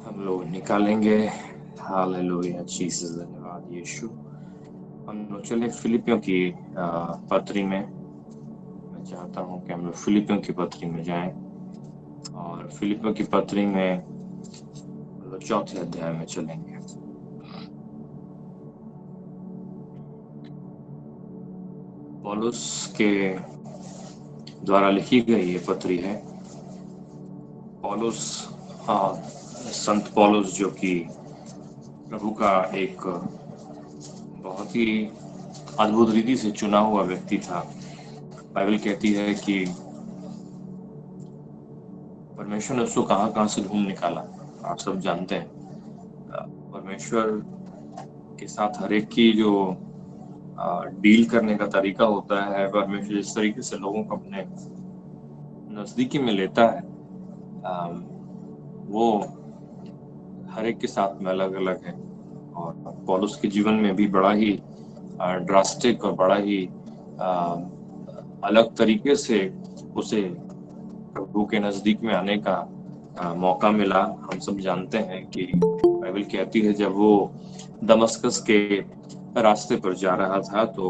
हम लोग निकालेंगे। हालेलुया जीसस, धन्यवाद यीशु। हम लोग चले फिलिपियों की पत्री में। मैं चाहता हूँ कि हम लोग फिलिपियों की पत्री में जाएं और फिलिपियों की पत्री में हम लोग चौथे अध्याय में चलेंगे। पौलुस के द्वारा लिखी गई ये पत्री है। पौलुस, संत पौलुस जो कि प्रभु का एक बहुत ही अद्भुत रीति से चुना हुआ व्यक्ति था। बाइबल कहती है कि परमेश्वर ने उसको कहाँ कहाँ से ढूंढ निकाला। आप सब जानते हैं, परमेश्वर के साथ हर एक की जो डील करने का तरीका होता है, परमेश्वर जिस तरीके से लोगों को अपने नजदीकी में लेता है, वो हर एक के साथ में अलग अलग है। और पौलुस के जीवन में भी बड़ा ही ड्रास्टिक और बड़ा ही अलग तरीके से उसे प्रभु के नजदीक में आने का मौका मिला। हम सब जानते हैं कि बाइबल कहती है जब वो दमस्कस के रास्ते पर जा रहा था तो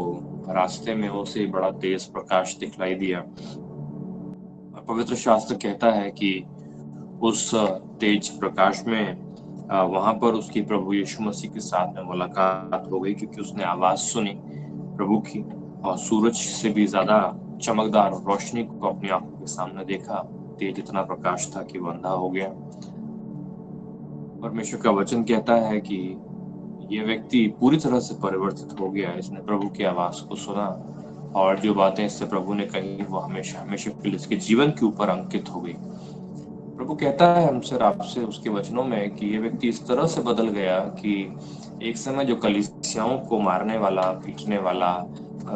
रास्ते में उसे बड़ा तेज प्रकाश दिखलाई दिया। और पवित्र शास्त्र कहता है कि उस तेज प्रकाश में वहां पर उसकी प्रभु यीशु मसीह के साथ में मुलाकात हो गई, क्योंकि उसने आवाज सुनी प्रभु की और सूरज से भी ज्यादा चमकदार रोशनी को अपनी आंखों के सामने देखा। तेज इतना प्रकाश था कि वो अंधा हो गया। परमेश्वर का वचन कहता है कि ये व्यक्ति पूरी तरह से परिवर्तित हो गया। इसने प्रभु की आवाज को सुना और जो बातें इससे प्रभु ने कही वो हमेशा हमेशा के लिए इसके जीवन के ऊपर अंकित हो गई। प्रभु कहता है हमसे और आपसे उसके वचनों में कि ये व्यक्ति इस तरह से बदल गया कि एक समय जो कलीसियाओं को मारने वाला, पीटने वाला,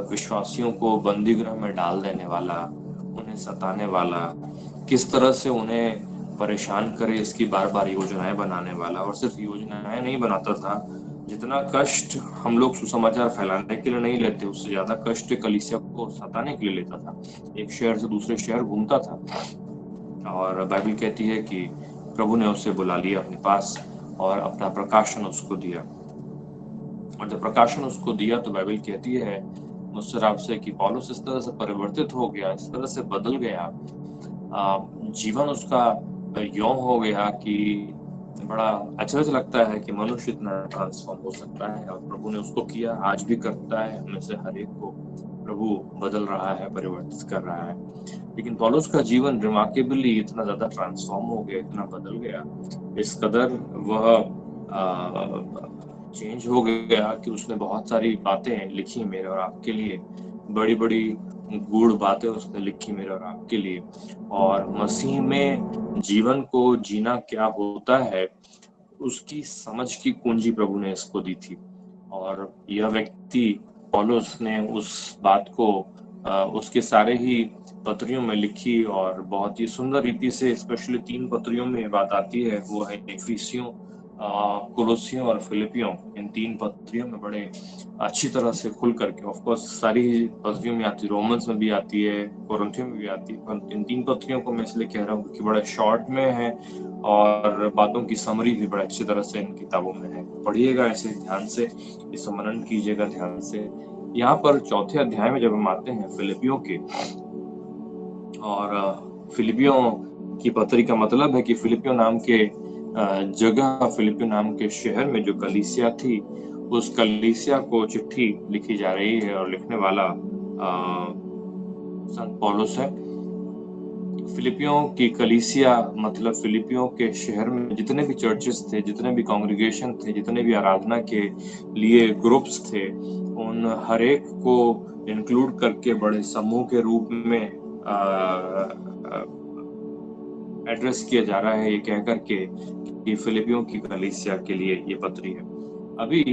विश्वासियों को बंदी गृह में डाल देने वाला, उन्हें सताने वाला, किस तरह से उन्हें परेशान करे इसकी बार बार योजनाएं बनाने वाला, और सिर्फ योजनाएं नहीं बनाता था, जितना कष्ट हम लोग सुसमाचार फैलाने के लिए नहीं लेते उससे ज्यादा कष्ट कलीसिया को सताने के लिए लेता था। एक शहर से दूसरे शहर घूमता था और बाइबल कहती है कि प्रभु ने उसे बुला लिया अपने पास और अपना प्रकाशन उसको दिया। और जब प्रकाशन उसको दिया तो बाइबल कहती है मुझसे आपसे कि पौलुस इस तरह से परिवर्तित हो गया, इस तरह से बदल गया, जीवन उसका यों हो गया कि बड़ा अचरज लगता है कि मनुष्य इतना ट्रांसफॉर्म हो सकता है। और प्रभु ने उसको किया, आज भी करता है। हमें से हर एक को प्रभु बदल रहा है, परिवर्तित कर रहा है। लेकिन पौलुस का जीवन रिमार्केबली इतना ज्यादा ट्रांसफॉर्म हो गया, इतना बदल गया, इस कदर वह चेंज हो गया कि उसने बहुत सारी बातें लिखी मेरे और आपके लिए, बड़ी बड़ी गूढ़ बातें उसने लिखी मेरे और आपके लिए। और मसीह में जीवन को जीना क्या होता है उसकी समझ की कुंजी प्रभु ने इसको दी थी। और यह व्यक्ति पौलुस ने उस बात को उसके सारे ही पत्रियों में लिखी और बहुत ही सुंदर रीति से, स्पेशली 3 पत्रियों में बात आती है, वो है इफिसियों, कोलोसियों और फिलिपियों। इन 3 पत्रियों में बड़े अच्छी तरह से खुल करके, ऑफ कोर्स सारी पत्रियों में आती है, रोमन्स में भी आती है, कोरिन्थियों में भी आती है, पर इन 3 पत्रियों को मैं इसलिए कह रहा हूँ कि बड़े शॉर्ट में है और बातों की समरी भी बड़े अच्छी तरह से इन किताबों में है। पढ़िएगा इसे ध्यान से, इसे मनन कीजिएगा ध्यान से। यहाँ पर चौथे अध्याय में जब हम आते हैं फिलिपियों के, और फिलिपियों की पत्री का मतलब है कि फिलिपियों नाम के जगह, फिलिपियों नाम के शहर में जो कलीसिया थी, उस कलीसिया को चिट्ठी लिखी जा रही है और लिखने वाला संत पौलुस है। फिलिपियों की कलीसिया मतलब फिलिपियों के शहर में जितने भी चर्चेस थे, जितने भी कांग्रीगेशन थे, जितने भी आराधना के लिए ग्रुप्स थे, उन हर एक को इंक्लूड करके बड़े समूह के रूप में एड्रेस किया जा रहा है, ये कह करके कि फिलिपियों की कलीसिया के लिए ये पत्री है। अभी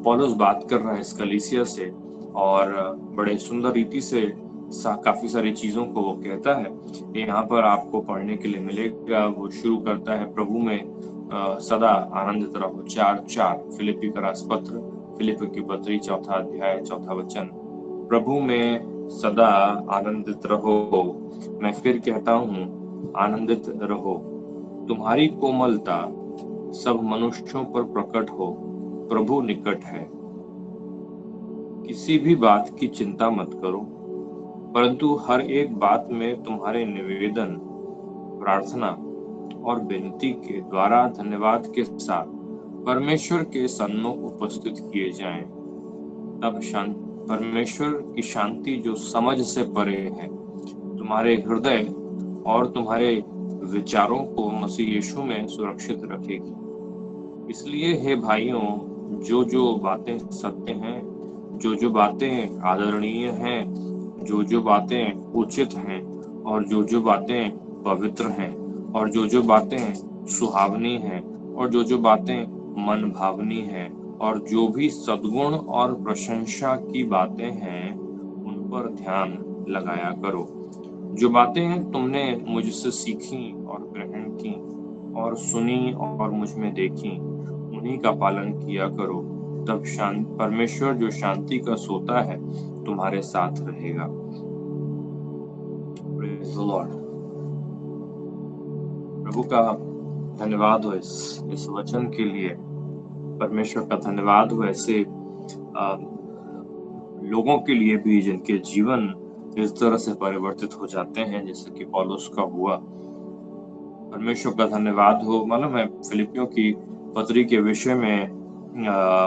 पौलुस बात कर रहा है इस कलीसिया से और बड़े सुंदर रीति से काफी सारी चीजों को वो कहता है। यहाँ पर आपको पढ़ने के लिए मिलेगा। वो शुरू करता है प्रभु में सदा आनंदित रहो, 4:4 फिलिपी का राजपत्र, फिलिपी की पत्री 4 अध्याय 4 वचन। प्रभु में सदा आनंदित रहो। मैं फिर कहता हूँ आनंदित रहो। तुम्हारी कोमलता सब मनुष्यों पर प्रकट हो, प्रभु निकट है। किसी भी बात की चिंता मत करो, परंतु हर एक बात में तुम्हारे निवेदन, प्रार्थना और विनती के द्वारा धन्यवाद के साथ परमेश्वर के सन्मुख उपस्थित किए जाएं। तब परमेश्वर की शांति जो समझ से परे है, तुम्हारे हृदय और तुम्हारे विचारों को मसीह यीशु में सुरक्षित रखेगी। इसलिए हे भाइयों, जो जो बातें सत्य हैं, जो जो बातें आदरणीय हैं, जो जो बातें उचित हैं, और जो जो बातें पवित्र हैं, और जो जो बातें सुहावनी हैं, और जो जो बातें मन भावनी हैं, और जो भी सद्गुण और प्रशंसा की बातें हैं, उन पर ध्यान लगाया करो। जो बातें तुमने मुझसे सीखी और ग्रहण की और सुनी और मुझ में देखी, उन्हीं का पालन किया करो। तब परमेश्वर जो शांति का सोता है तुम्हारे साथ रहेगा। Praise the Lord। प्रभु का धन्यवाद हो इस वचन के लिए। परमेश्वर का धन्यवाद हो ऐसे लोगों के लिए भी जिनके जीवन इस तरह से परिवर्तित हो जाते हैं जैसे कि पौलुस का हुआ। परमेश्वर का धन्यवाद हो। मालूम है, फिलिपियों की पत्री के विषय में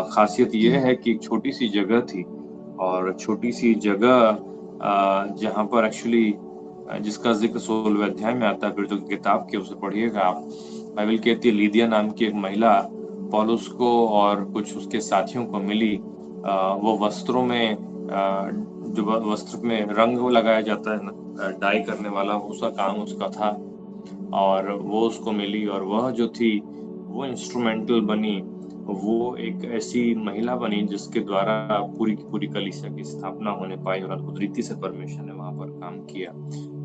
खासियत यह है कि एक छोटी सी जगह थी, और छोटी सी जगह जहाँ पर एक्चुअली जिसका जिक्र 16वें अध्याय में आता है, फिर तो किताब के उसे पढ़िएगा आप। बाइबल कहती है लीदिया नाम की एक महिला पौलुस को और कुछ उसके साथियों को मिली। वो वस्त्रों में जो वस्त्र में रंग लगाया जाता है ना, डाई करने वाला, उसका काम उसका था, और वो उसको मिली, और वह जो थी वो इंस्ट्रूमेंटल बनी। वो एक ऐसी महिला बनी जिसके द्वारा पूरी की पूरी कलीसिया की स्थापना होने पाई, और अद्भुत रीति से परमेश्वर ने वहां पर काम किया।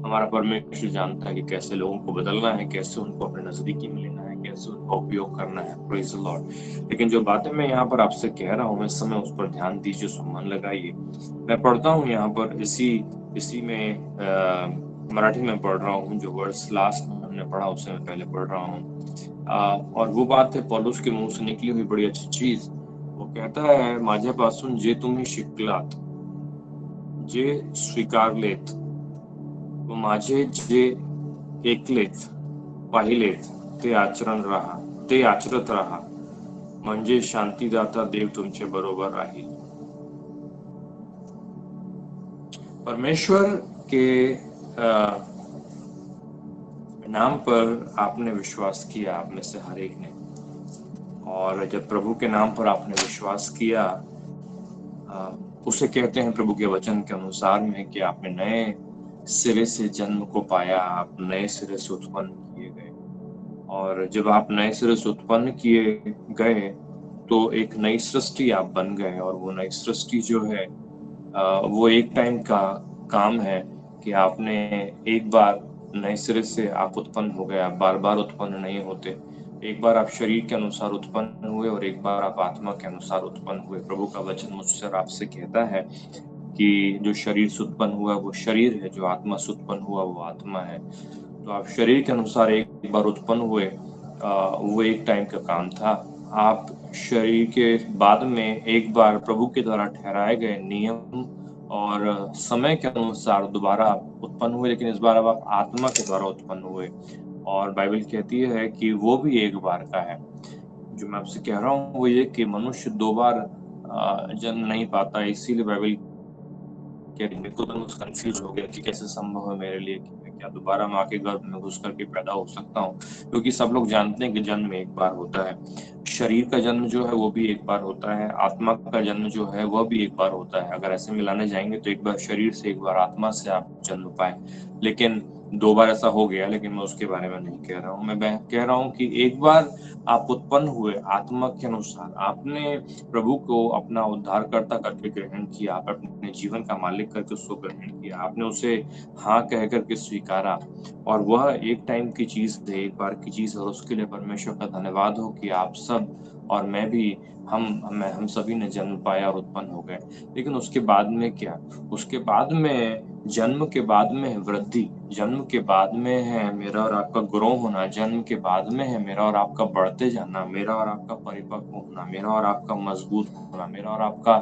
हमारा परमेश्वर जानता है कि कैसे लोगों को बदलना है, कैसे उनको अपने नजदीकी में लेना है, कैसे उनका उपयोग करना है। Praise the Lord. लेकिन जो बातें मैं यहाँ पर आपसे कह रहा हूँ इस समय, उस पर ध्यान दीजिए, मन लगाइए। मैं पढ़ता हूँ यहाँ पर इसी में मराठी में पढ़ रहा हूँ। जो वर्ड्स लास्ट हमने पढ़ा उससे मैं पहले पढ़ रहा हूँ। और वो बात है पौलुस के मुंह से निकली हुई बड़ी अच्छी चीज। वो कहता है, माझ्यापासून जे तुम्ही शिकलात, जे स्वीकारलेत व माझे जे ऐकलेत, पाहिलेत, ते आचरत राहा, म्हणजे शांतीदाता देव तुमचे बरोबर राहील। परमेश्वर के नाम पर आपने विश्वास किया, आप में से हर एक ने, और जब प्रभु के नाम पर आपने विश्वास किया, उसे कहते हैं प्रभु के वचन के अनुसार में कि आपने नए सिरे से जन्म को पाया, आप नए सिरे से उत्पन्न किए गए। और जब आप नए सिरे से उत्पन्न किए गए तो एक नई सृष्टि आप बन गए, और वो नई सृष्टि जो है वो एक टाइम का काम है कि आपने एक बार नए सिरे से आप उत्पन्न हो गए। आप बार बार उत्पन्न नहीं होते। एक बार आप शरीर के अनुसार उत्पन्न हुए और एक बार आप आत्मा के अनुसार उत्पन्न हुए। प्रभु का वचन मुझसे और आपसे कहता है कि जो शरीर से उत्पन्न हुआ वो शरीर है, जो आत्मा से उत्पन्न हुआ वो आत्मा है। तो आप शरीर के अनुसार एक बार उत्पन्न हुए, वो एक टाइम का काम था। आप शरीर के बाद में एक बार प्रभु के द्वारा ठहराए गए नियम और समय के अनुसार दोबारा उत्पन्न हुए, लेकिन इस बार अब आप आत्मा के द्वारा उत्पन्न हुए। और बाइबल कहती है कि वो भी एक बार का है। जो मैं आपसे कह रहा हूँ वो ये कि मनुष्य दो बार जन्म नहीं पाता। इसीलिए बाइबल कंफ्यूज हो गया कि कैसे संभव है मेरे लिए कि मैं क्या दोबारा माँ के गर्भ में घुस करके पैदा हो सकता हूँ। क्योंकि सब लोग जानते हैं कि जन्म एक बार होता है। शरीर का जन्म जो है वो भी एक बार होता है, आत्मा का जन्म जो है वह भी एक बार होता है। अगर ऐसे मिलाने जाएंगे तो एक बार शरीर से, एक बार आत्मा से आप जन्म पाए, लेकिन दो बार ऐसा हो गया। लेकिन मैं उसके बारे में नहीं कह रहा हूँ। मैं कह रहा हूँ कि एक बार आप उत्पन्न हुए आत्मा के अनुसार, आपने प्रभु को अपना उद्धारकर्ता करके ग्रहण किया, आप अपने जीवन का मालिक करके उसको ग्रहण किया, आपने उसे हाँ कह करके स्वीकारा, और वह एक टाइम की चीज है, एक बार की चीज है। और उसके लिए परमेश्वर का धन्यवाद हो कि आप सब और मैं भी, हम सभी ने जन्म पाया और उत्पन्न हो गए। लेकिन उसके बाद में क्या? उसके बाद में, जन्म के बाद में वृद्धि, जन्म के बाद में है मेरा और आपका ग्रो होना, जन्म के बाद में है मेरा और आपका बढ़ते जाना, मेरा और आपका परिपक्व होना, मेरा और आपका मजबूत होना, मेरा और आपका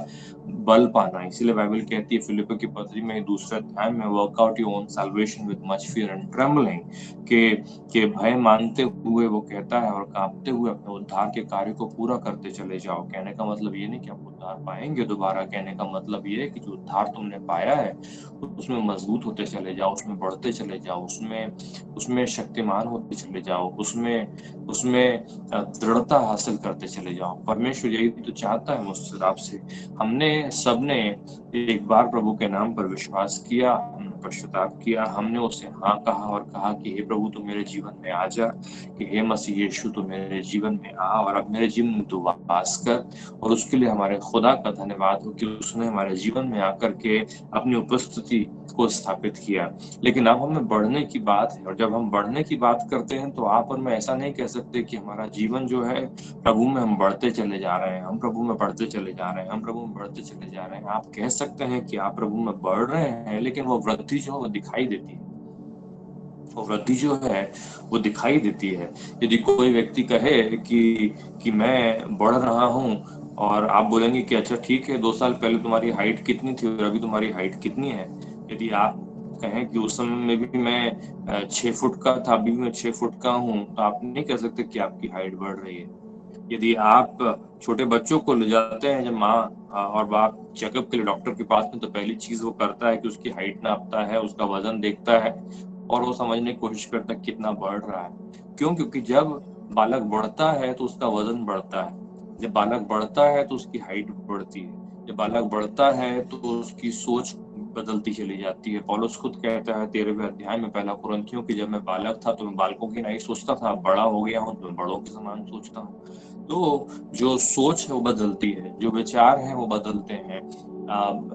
बल पाना। इसीलिए बाइबल कहती है फिलिपियों की पत्री में दूसरे अध्याय में, work out your own salvation with much fear and trembling, के भय मानते हुए वो कहता है और कांपते हुए अपने उद्धार के कार्य को पूरा करते चले जाओ। कहने का मतलब ये नहीं कि आप उद्धार पाएंगे दोबारा, कहने का मतलब ये है कि जो उद्धार तुमने पाया है उसमें मजबूत होते चले जाओ, उसमें बढ़ते चले जाओ, उसमें शक्तिमान होते चले जाओ, उसमें दृढ़ता हासिल करते चले जाओ। परमेश्वर यही तो चाहता है मुझसे आपसे। हमने सबने एक बार प्रभु के नाम पर विश्वास किया, हमने पश्चाताप किया, हमने उसे हाँ कहा और कहा कि हे प्रभु तू मेरे जीवन में आ जा, कि हे मसीह यीशु तू मेरे जीवन में आ और अब मेरे जीवन में तू वास कर। और उसके लिए हमारे खुदा का धन्यवाद हो कि उसने हमारे जीवन में आकर के अपनी उपस्थिति को स्थापित किया। लेकिन अब हमें बढ़ने की बात है, और जब हम बढ़ने की बात करते हैं तो आप और मैं ऐसा नहीं कह सकते कि हमारा जीवन जो है प्रभु में हम बढ़ते चले जा रहे हैं, हम प्रभु में बढ़ते चले जा रहे हैं, हम प्रभु में बढ़ते चले जा रहे हैं। आप कह सकते हैं कि आप प्रभु में बढ़ रहे हैं, लेकिन वो वृद्धि जो है वो दिखाई देती है, वो वृद्धि जो है वो दिखाई देती है। यदि कोई व्यक्ति कहे कि मैं बढ़ रहा हूँ और आप बोलेंगे कि अच्छा ठीक है, 2 साल पहले तुम्हारी हाइट कितनी थी और अभी तुम्हारी हाइट कितनी है। यदि आप कहें कि उस समय में भी मैं 6 फुट का था, अभी मैं 6 फुट का हूँ, तो आप नहीं कह सकते कि आपकी हाइट बढ़ रही है। यदि आप छोटे बच्चों को ले जाते हैं, जब माँ और बाप चेकअप के लिए डॉक्टर के पास में, तो पहली चीज वो करता है कि उसकी हाइट नापता है, उसका वजन देखता है और वो समझने की कोशिश करता है कितना बढ़ रहा है। क्यों? क्योंकि जब बालक बढ़ता है तो उसका वजन बढ़ता है, जब बालक बढ़ता है तो उसकी हाइट बढ़ती है, जब बालक बढ़ता है तो उसकी सोच बदलती चली जाती है। पौलुस खुद कहता है 13वें अध्याय में पहला कुरिन्थियों कि जब मैं बालक था तो मैं बालकों की नहीं सोचता था, बड़ा हो गया हूँ तो मैं बड़ों के समान सोचता हूँ। तो जो सोच है वो बदलती है, जो विचार है वो बदलते हैं।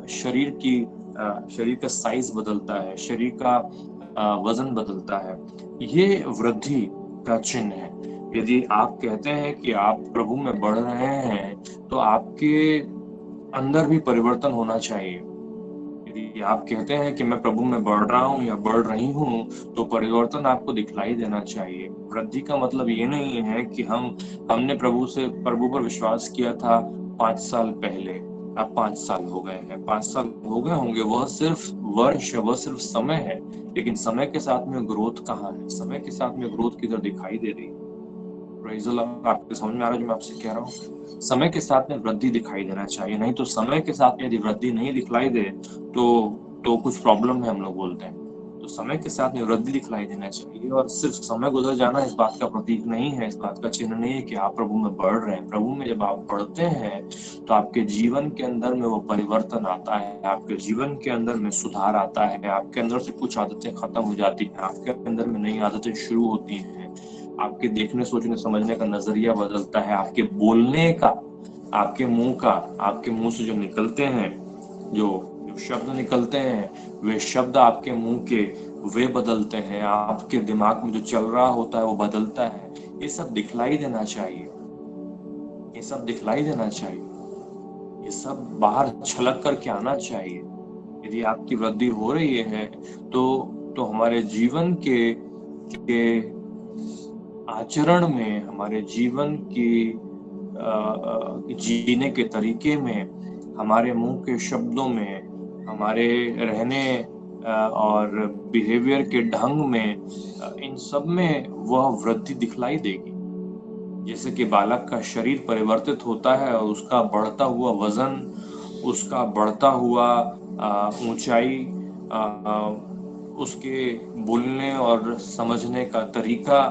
शरीर का साइज बदलता है, शरीर का वजन बदलता है। ये वृद्धि का चिन्ह है। यदि आप कहते हैं कि आप प्रभु में बढ़ रहे हैं तो आपके अंदर भी परिवर्तन होना चाहिए। यदि आप कहते हैं कि मैं प्रभु में बढ़ रहा हूँ या बढ़ रही हूँ तो परिवर्तन आपको दिखलाई देना चाहिए। वृद्धि का मतलब ये नहीं है कि हमने प्रभु पर विश्वास किया था 5 साल पहले, अब 5 साल हो गए हैं, 5 साल हो गए होंगे, वह सिर्फ वर्ष है, वह सिर्फ समय है। लेकिन समय के साथ में ग्रोथ कहाँ है? समय के साथ में ग्रोथ किधर दिखाई दे रही है? Praise the Lord. आपको समझ में आ रहा है जो मैं आपसे कह रहा हूँ? समय के साथ में वृद्धि दिखाई देना चाहिए, नहीं तो समय के साथ में यदि वृद्धि नहीं दिखलाई दे तो कुछ प्रॉब्लम है, हम लोग बोलते हैं। तो समय के साथ में वृद्धि दिखलाई देना चाहिए, और सिर्फ समय गुजर जाना इस बात का प्रतीक नहीं है, इस बात का चिन्ह नहीं है कि आप प्रभु में बढ़ रहे हैं। प्रभु में जब आप बढ़ते हैं तो आपके जीवन के अंदर में वो परिवर्तन आता है, आपके जीवन के अंदर में सुधार आता है, आपके अंदर से कुछ आदतें खत्म हो जाती हैं, आपके अंदर में नई आदतें शुरू होती हैं, आपके देखने सोचने समझने का नजरिया बदलता है, आपके बोलने का, आपके मुंह से जो निकलते हैं, जो जो शब्द निकलते हैं, वे शब्द आपके मुंह के वे बदलते हैं, आपके दिमाग में जो चल रहा होता है वो बदलता है। ये सब दिखलाई देना चाहिए, ये सब दिखलाई देना चाहिए, ये सब बाहर छलक करके आना चाहिए। यदि आपकी वृद्धि हो रही है तो हमारे जीवन के आचरण में, हमारे जीवन की जीने के तरीके में, हमारे मुंह के शब्दों में, हमारे रहने और बिहेवियर के ढंग में, इन सब में वह वृद्धि दिखलाई देगी। जैसे कि बालक का शरीर परिवर्तित होता है और उसका बढ़ता हुआ वजन, उसका बढ़ता हुआ ऊंचाई, उसके बोलने और समझने का तरीका,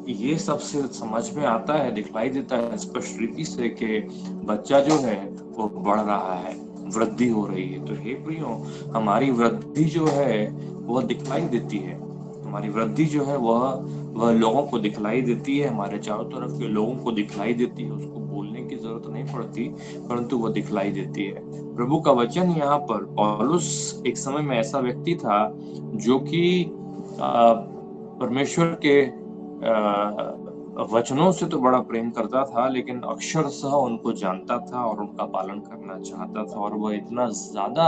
ये सबसे समझ में आता है, दिखलाई देता है स्पष्ट रीति से कि बच्चा जो है वो बढ़ रहा है, वृद्धि हो रही है। तो हे प्रियो, हमारी वृद्धि जो है वह दिखलाई देती है, हमारी वृद्धि जो है वह लोगों को दिखलाई देती है, हमारे चारों तरफ के लोगों को दिखलाई देती है। उसको बोलने की जरूरत नहीं पड़ती, परंतु वो दिखलाई देती है। प्रभु का वचन यहाँ पर, पौलुस एक समय में ऐसा व्यक्ति था जो कि परमेश्वर के वचनों से तो बड़ा प्रेम करता था, लेकिन अक्षरशः उनको जानता था और उनका पालन करना चाहता था। और वह इतना ज्यादा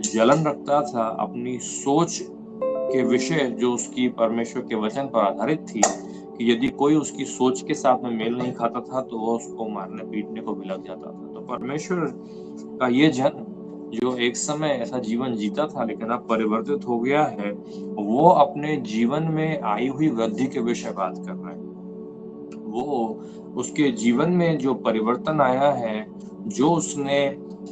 जलन रखता था अपनी सोच के विषय जो उसकी परमेश्वर के वचन पर आधारित थी कि यदि कोई उसकी सोच के साथ में मेल नहीं खाता था तो वो उसको मारने पीटने को भी लग जाता था। तो परमेश्वर का ये जन जो एक समय ऐसा जीवन जीता था लेकिन अब परिवर्तित हो गया है, वो अपने जीवन में आई हुई वृद्धि के विषय बात कर रहा है। वो उसके जीवन में जो परिवर्तन आया है, जो उसने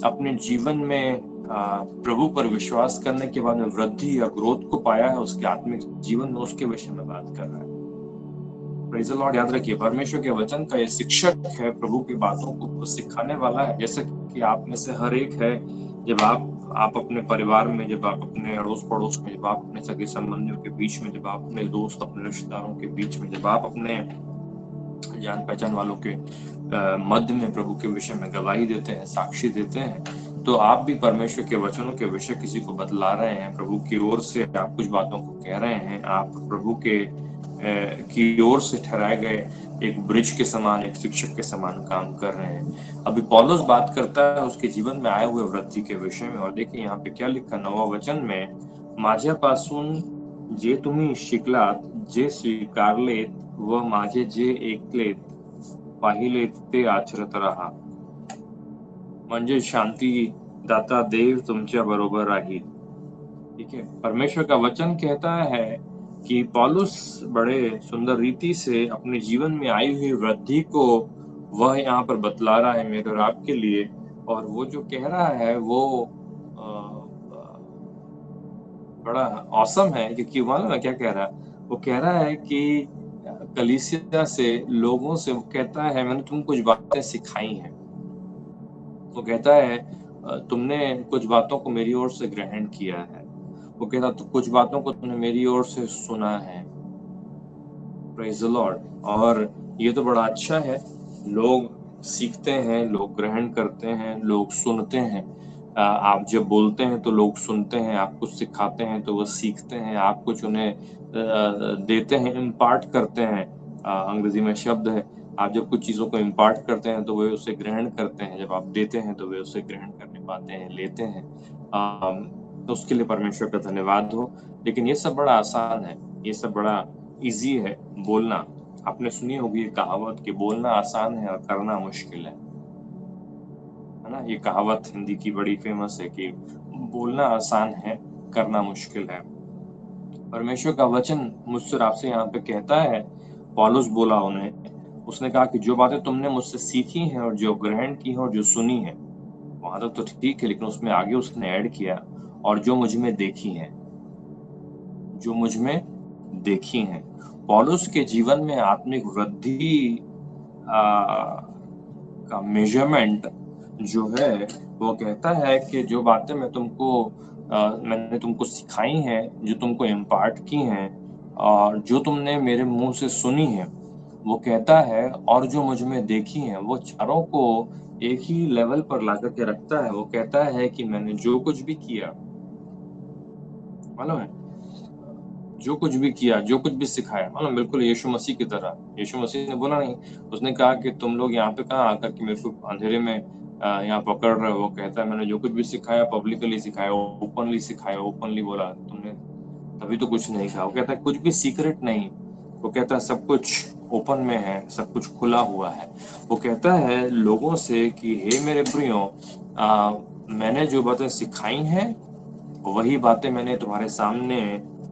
अपने जीवन में प्रभु पर विश्वास करने के बाद में वृद्धि या ग्रोथ को पाया है उसके आत्मिक जीवन में, उसके विषय में बात कर रहा है। Praise the Lord. याद रखिए, परमेश्वर के वचन का ये शिक्षक है, प्रभु की बातों को सिखाने वाला है। जैसे कि आप में से हर एक है, जब आप अपने परिवार में, जब आप अपने अड़ोस पड़ोस में, जब आप अपने सगे संबंधियों के बीच में, जब आप अपने दोस्त, अपने रिश्तेदारों के बीच में, जब आप अपने जान पहचान वालों के मध्य में प्रभु के विषय में गवाही देते हैं, साक्षी देते हैं, तो आप भी परमेश्वर के वचनों के विषय किसी को बतला रहे हैं। प्रभु की ओर से आप कुछ बातों को कह रहे हैं। आप प्रभु की ओर से ठहराए गए एक ब्रिज के समान, एक शिक्षक के समान काम कर रहे हैं। अभी पौलुस बात करता है उसके जीवन में आए हुए वृद्धि के विषय में, और देखिए यहाँ पे क्या लिखा 9वां वचन में, माझ्यापासून जे तुम्ही शिकलात, जे स्वीकारलेत व माझे जे ऐकलेत पाहिलेत ते आचरत राहा, म्हणजे शांती दाता देव तुमच्या बरोबर राहील। ठीक है, परमेश्वर का वचन कहता है कि पौलुस बड़े सुंदर रीति से अपने जीवन में आई हुई वृद्धि को वह यहाँ पर बतला रहा है मेरे और आपके लिए। और वो जो कह रहा है वो बड़ा औसम है, क्योंकि मालूम है क्या कह रहा है? वो कह रहा है कि कलीसिया से, लोगों से वो कहता है, मैंने तुमको कुछ बातें सिखाई हैं। वो कहता है तुमने कुछ बातों को मेरी ओर से ग्रहण किया है। वो कहता तो कुछ बातों को तुमने मेरी ओर से सुना है। Praise the Lord. और ये तो बड़ा अच्छा है, लोग सीखते हैं, लोग ग्रहण करते हैं, लोग सुनते हैं। आप जब बोलते हैं तो लोग सुनते हैं, आप कुछ सिखाते हैं तो वो सीखते हैं, आप कुछ उन्हें देते हैं, इम्पार्ट करते हैं। अंग्रेजी में शब्द है, आप जब कुछ चीज़ों को इम्पार्ट करते हैं तो वे उसे ग्रहण करते हैं, जब आप देते हैं तो वे उसे ग्रहण करने पाते हैं, लेते हैं। तो उसके लिए परमेश्वर का धन्यवाद हो। लेकिन ये सब बड़ा आसान है, ये सब बड़ा ईज़ी है बोलना। आपने सुनी होगी ये कहावत कि बोलना आसान है और करना मुश्किल है ना? ये कहावत हिंदी की बड़ी फेमस है कि बोलना आसान है, करना मुश्किल है। परमेश्वर का वचन मुझसे और आपसे यहाँ पे कहता है, पौलुस बोला उन्हें, उसने कहा कि जो बातें तुमने मुझसे सीखी हैं और जो ग्रहण की हैं और जो सुनी हैं, वहाँ तक तो ठीक है, लेकिन उसमें आगे उसने ऐड किया, और जो मुझ में देखी हैं, जो मुझ में देखी हैं। पौलुस के जीवन में आत्मिक वृद्धि का मेजरमेंट जो है, वो कहता है कि जो बातें मैंने तुमको सिखाई हैं, जो तुमको इम्पार्ट की हैं, और जो तुमने मेरे मुंह से सुनी है, वो कहता है, और जो मुझ में देखी हैं, वो चारों को एक ही लेवल पर ला करके रखता है। वो कहता है कि मैंने जो कुछ भी किया, मालूम है, जो कुछ भी किया, जो कुछ भी सिखाया, मालूम, बिल्कुल यीशु मसीह की तरह। यीशु मसीह ने बोला नहीं, उसने कहा कि तुम लोग यहाँ पे कहाँ आकर के मेरे को अंधेरे में यहाँ पकड़ रहे हो। वो कहता है मैंने जो कुछ भी सिखाया पब्लिकली सिखाया, ओपनली सिखाया, ओपनली बोला, तुमने तभी तो कुछ नहीं कहा। वो कहता है कुछ भी सीक्रेट नहीं, वो कहता है सब कुछ ओपन में है, सब कुछ खुला हुआ है। वो कहता है लोगों से कि हे मेरे प्रियो, मैंने जो बातें सिखाई हैं वही बातें मैंने तुम्हारे सामने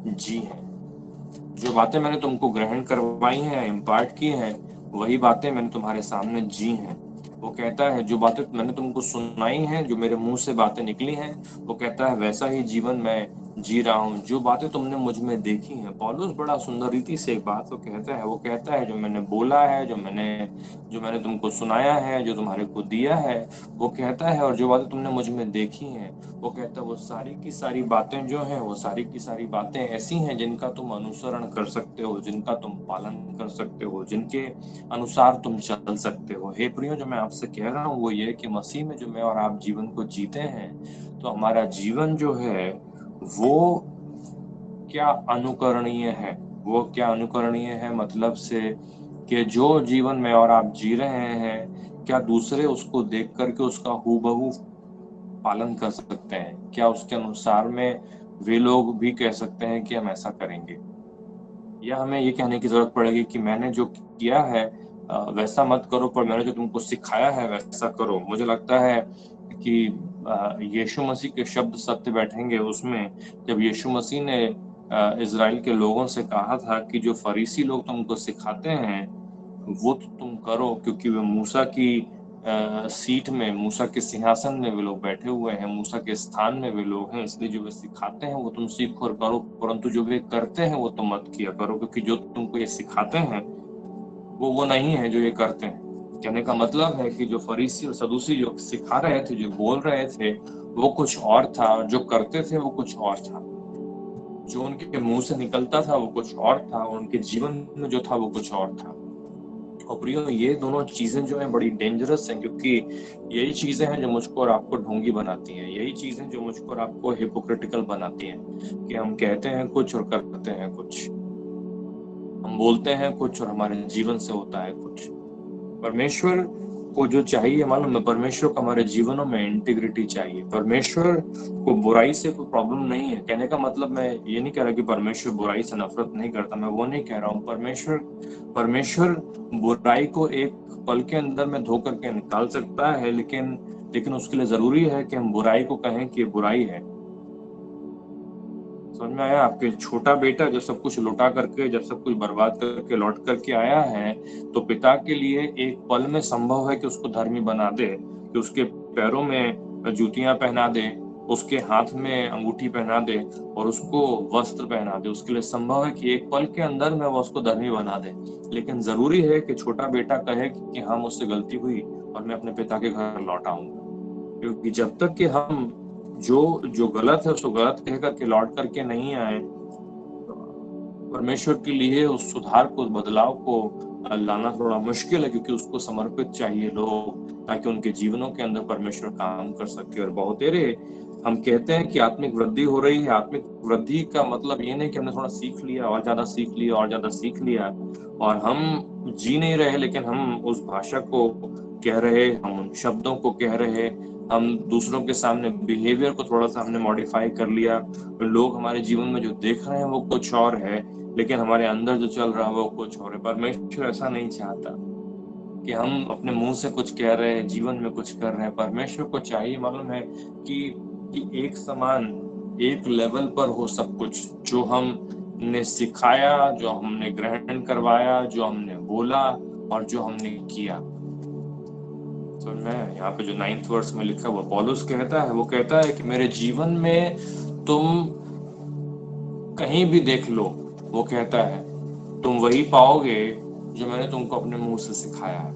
जी हैं। जो बातें मैंने तुमको ग्रहण करवाई हैं, इम्पार्ट की हैं, वही बातें मैंने तुम्हारे सामने जी हैं। वो कहता है जो बातें मैंने तुमको सुनाई हैं, जो मेरे मुंह से बातें निकली हैं, वो कहता है वैसा ही जीवन मैं जी रहा हूँ, जो बातें तुमने मुझ में देखी हैं। पौलुस बड़ा सुंदर रीति से एक बात को कहता है, वो कहता है जो मैंने बोला है, जो मैंने तुमको सुनाया है, जो तुम्हारे को दिया है, वो कहता है, और जो बातें तुमने मुझ में देखी हैं, वो कहता है वो सारी की सारी बातें जो हैं, वो सारी की सारी बातें ऐसी हैं जिनका तुम अनुसरण कर सकते हो, जिनका तुम पालन कर सकते हो, जिनके अनुसार तुम चल सकते हो। हे प्रियो, जो मैं आपसे कह रहा हूँ वो ये कि मसीह में जो मैं और आप जीवन को जीते हैं, तो हमारा जीवन जो है वो क्या अनुकरणीय है। वो क्या अनुकरणीय है मतलब से कि जो जीवन में और आप जी रहे हैं, क्या दूसरे उसको देख करके उसका हूबहू पालन कर सकते हैं? क्या उसके अनुसार में वे लोग भी कह सकते हैं कि हम ऐसा करेंगे, या हमें ये कहने की ज़रूरत पड़ेगी कि मैंने जो किया है वैसा मत करो, पर मैंने जो तुमको सिखाया है वैसा करो। मुझे लगता है कि यीशु मसीह के शब्द सत्य बैठेंगे उसमें, जब यीशु मसीह ने इज़राइल के लोगों से कहा था कि जो फरीसी लोग तुमको सिखाते हैं, वो तो तुम करो, क्योंकि वे मूसा की सीट में, मूसा के सिंहासन में वे लोग बैठे हुए हैं, मूसा के स्थान में वे लोग हैं, इसलिए जो वे सिखाते हैं वो तुम सीखो और करो, परंतु जो वे करते हैं वो तुम मत किया करो, क्योंकि जो तुमको ये सिखाते हैं वो नहीं है जो ये करते हैं। कहने का मतलब है कि जो फरीसी और सदूसी जो सिखा रहे थे, जो बोल रहे थे, वो कुछ और था, और जो करते थे वो कुछ और था। जो उनके मुंह से निकलता था वो कुछ और था, और उनके जीवन में जो था वो कुछ और था। और प्रियो, ये दोनों चीजें जो हैं बड़ी डेंजरस हैं, क्योंकि यही चीजें हैं जो मुझको और आपको ढोंगी बनाती हैं। यही चीजें जो मुझको और आपको हिपोक्रिटिकल बनाती हैं, कि हम कहते हैं कुछ और करते हैं कुछ, हम बोलते हैं कुछ और हमारे जीवन से होता है कुछ। परमेश्वर को जो चाहिए मालूम है, परमेश्वर को हमारे जीवनों में इंटीग्रिटी चाहिए। परमेश्वर को बुराई से कोई प्रॉब्लम नहीं है। कहने का मतलब मैं ये नहीं कह रहा कि परमेश्वर बुराई से नफरत नहीं करता, मैं वो नहीं कह रहा हूँ। परमेश्वर बुराई को एक पल के अंदर में धो करके निकाल सकता है, लेकिन उसके लिए जरूरी है कि हम बुराई को कहें कि बुराई है। समझ में आया? आपके छोटा बेटा जो सब कुछ लुटा करके, जब सब कुछ बर्बाद करके लौट करके आया है, तो पिता के लिए एक पल में संभव है कि उसको धर्मी बना दे, कि उसके पैरों में जूतियां पहना दे, उसके हाथ में अंगूठी पहना दे और उसको वस्त्र पहना दे। उसके लिए संभव है कि एक पल के अंदर में वो उसको धर्मी बना दे, लेकिन जरूरी है कि छोटा बेटा कहे कि हाँ, मुझसे गलती हुई और मैं अपने पिता के घर लौट आऊंगा। क्योंकि जब तक कि हम जो गलत है उसको गलत कह करके लौट करके नहीं आए, परमेश्वर के लिए उस सुधार को, उस बदलाव को लाना थोड़ा मुश्किल है, क्योंकि उसको समर्पित चाहिए लोग, ताकि उनके जीवनों के अंदर परमेश्वर काम कर सके। और बहुतेरे हम कहते हैं कि आत्मिक वृद्धि हो रही है। आत्मिक वृद्धि का मतलब ये नहीं कि हमने थोड़ा सीख लिया और ज्यादा सीख लिया और ज्यादा सीख लिया और हम जी नहीं रहे, लेकिन हम उस भाषा को कह रहे, हम उन शब्दों को कह रहे, हम दूसरों के सामने बिहेवियर को थोड़ा सा हमने मॉडिफाई कर लिया। लोग हमारे जीवन में जो देख रहे हैं वो कुछ और है, लेकिन हमारे अंदर जो चल रहा है वो कुछ और है। परमेश्वर ऐसा नहीं चाहता कि हम अपने मुंह से कुछ कह रहे हैं, जीवन में कुछ कर रहे हैं। परमेश्वर को चाहिए मालूम है कि एक समान, एक लेवल पर हो सब कुछ, जो हमने सिखाया, जो हमने ग्रहण करवाया, जो हमने बोला और जो हमने किया। तो मैं यहाँ पे जो 9th वर्स में लिखा हुआ पौलुस कहता है, वो कहता है कि मेरे जीवन में तुम कहीं भी देख लो, वो कहता है, तुम वही पाओगे जो मैंने तुमको अपने मुंह से सिखाया है।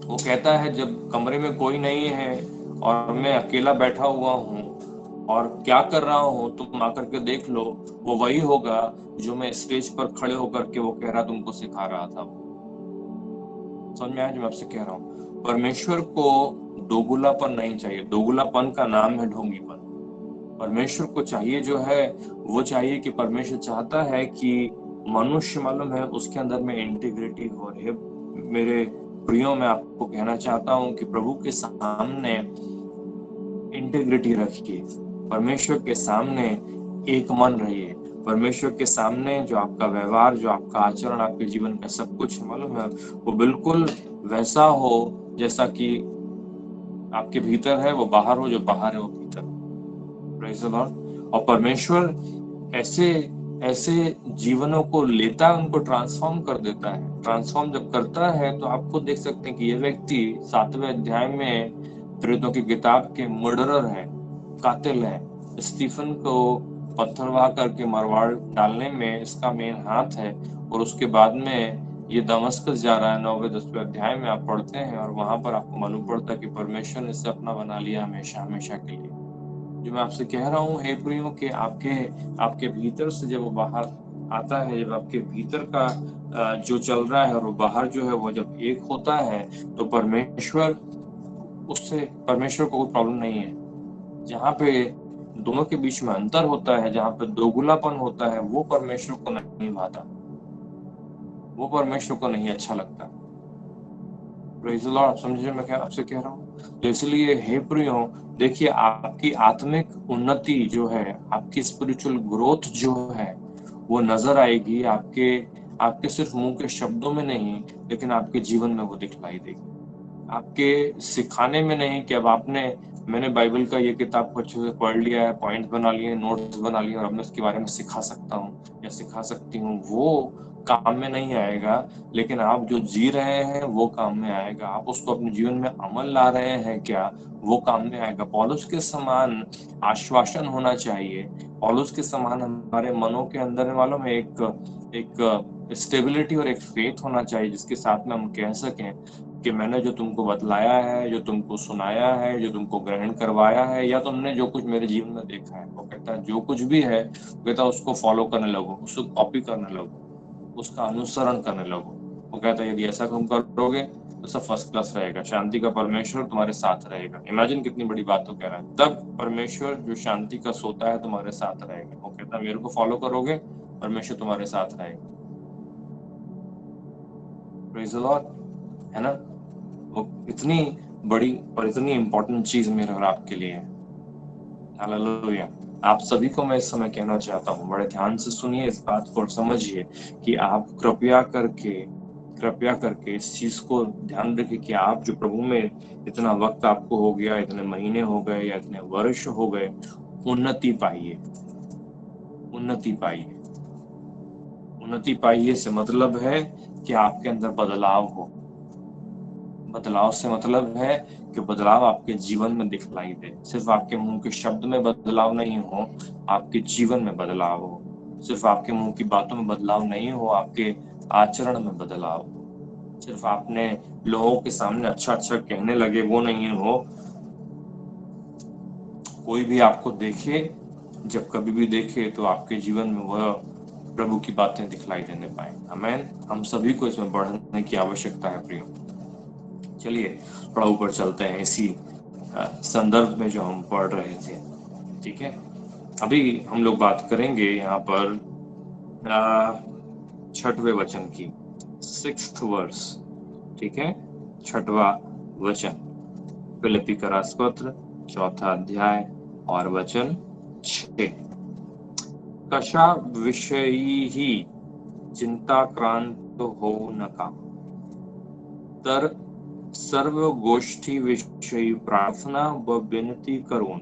वो कहता है, जब कमरे में कोई नहीं है और मैं अकेला बैठा हुआ हूँ और क्या कर रहा हूँ, तुम आकर के देख लो, वो वही होगा जो मैं स्टेज पर खड़े होकर के वो कह रहा तुमको सिखा रहा था। समझ में आया जो मैं आपसे कह रहा हूँ? परमेश्वर को दोगुलापन नहीं चाहिए। दोगुलापन का नाम है ढोंगीपन। परमेश्वर को चाहिए जो है, वो चाहिए कि परमेश्वर चाहता है कि मनुष्य मालूम है उसके अंदर में इंटीग्रिटी हो रही है। मेरे प्रियो, मैं आपको कहना चाहता हूँ कि प्रभु के सामने इंटीग्रिटी रखिए, परमेश्वर के सामने एक मन रहिए, परमेश्वर के सामने जो आपका व्यवहार, जो आपका आचरण, आपके जीवन का सब कुछ मालूम है, वो बिल्कुल वैसा हो जैसा कि आपके भीतर है वो बाहर हो, जो बाहर है वो भीतर हो। Praise the Lord। और परमेश्वर ऐसे ऐसे जीवनों को लेता है, उनको ट्रांसफॉर्म कर देता है। ट्रांसफॉर्म जब करता है तो आप खुद देख सकते हैं कि ये व्यक्ति 7वें अध्याय में प्रेरितों की किताब के मर्डरर है, कातिल है। स्टीफन को पत्थर वहा करके मरवा डालने में इसका मेन हाथ है। और उसके बाद में ये दमस्कस जा रहा है। 9वें 10वें अध्याय में आप पढ़ते हैं और वहां पर आपको मालूम पड़ता है कि परमेश्वर ने इसे अपना बना लिया हमेशा हमेशा के लिए। जो मैं आपसे कह रहा हूँ हे प्रियो, कि आपके भीतर से जब वो बाहर आता है, जब आपके भीतर का जो चल रहा है और वो बाहर जो है वो जब एक होता है, तो परमेश्वर को कोई प्रॉब्लम नहीं है। जहाँ पे दोनों के बीच में अंतर होता है, जहाँ पे दोगुलापन होता है, वो परमेश्वर को नहीं भाता, वो परमेश्वर को नहीं अच्छा लगता। Praise the Lord. समझे मैं क्या आपसे कह रहा हूँ? तो इसलिए हे प्रियो, देखिए आपकी आत्मिक उन्नति जो है, आपकी स्पिरिचुअल ग्रोथ जो है, वो नज़र आएगी आपके आपके सिर्फ़ मुँह के शब्दों में नहीं, लेकिन आपके जीवन में वो दिखलाई देगी। आपके सिखाने में नहीं कि अब मैंने बाइबल का ये किताब को अच्छे से पढ़ लिया है, पॉइंट्स बना लिए हैं, नोट्स बना लिए हैं और अब मैं उसके बारे में सिखा सकता हूँ या सिखा सकती हूँ, वो काम में नहीं आएगा। लेकिन आप जो जी रहे हैं, वो काम में आएगा। आप उसको अपने जीवन में अमल ला रहे हैं क्या, वो काम में आएगा। पौलुस के समान आश्वासन होना चाहिए। पौलुस के समान हमारे मनों के अंदर मालूम है एक स्टेबिलिटी और एक फेथ होना चाहिए, जिसके साथ में हम कह सकें कि मैंने जो तुमको बतलाया है, जो तुमको सुनाया है, जो तुमको ग्रहण करवाया है, या तुमने जो कुछ मेरे जीवन में देखा है, वो कहता है जो कुछ भी है, कहता है उसको फॉलो करने लगो, उसको कॉपी करने लगो, उसका अनुसरण करने लगो। वो कहता है यदि ऐसा तुम करोगे तो सब फर्स्ट क्लास रहेगा, शांति का परमेश्वर तुम्हारे साथ रहेगा। इमेजिन कितनी बड़ी बात तो कह रहा है। तब परमेश्वर जो शांति का सोता है तुम्हारे साथ रहेगा। वो कहता है मेरे को फॉलो करोगे, परमेश्वर तुम्हारे साथ रहेगा। प्रेज़ द लॉर्ड, है ना? वो इतनी बड़ी और इतनी इंपॉर्टेंट चीज मेरे और आपके लिए है। हालेलुया। आप सभी को मैं इस समय कहना चाहता हूँ, बड़े ध्यान से सुनिए इस बात को और समझिए कि आप कृपया करके इस चीज को ध्यान रखिए कि आप जो प्रभु में इतना वक्त आपको हो गया, इतने महीने हो गए या इतने वर्ष हो गए, उन्नति पाइए। उन्नति पाइए। उन्नति पाइए से मतलब है कि आपके अंदर बदलाव हो। बदलाव से मतलब है कि बदलाव आपके जीवन में दिखलाई दे। सिर्फ आपके मुंह के शब्द में बदलाव नहीं हो, आपके जीवन में बदलाव हो। सिर्फ आपके मुंह की बातों में बदलाव नहीं हो, आपके आचरण में बदलाव हो। सिर्फ आपने लोगों के सामने अच्छा अच्छा कहने लगे, वो नहीं हो। कोई भी आपको देखे, जब कभी भी देखे, तो आपके जीवन में वह प्रभु की बातें दिखलाई देने पाए। आमीन। हम सभी को इसमें बढ़ने की आवश्यकता है प्रियो। चलिए थोड़ा ऊपर चलते हैं इसी संदर्भ में जो हम पढ़ रहे थे। ठीक है, अभी हम लोग बात करेंगे यहाँ पर 6वें वचन की, 6th वर्स। ठीक है, 6वां वचन, फिलिप्पी का रासपत्र 4था अध्याय और वचन 6। कशा विषयी चिंताक्रांत होऊ नका, तर सर्व गोष्टी विषयी प्रार्थना व विनती करून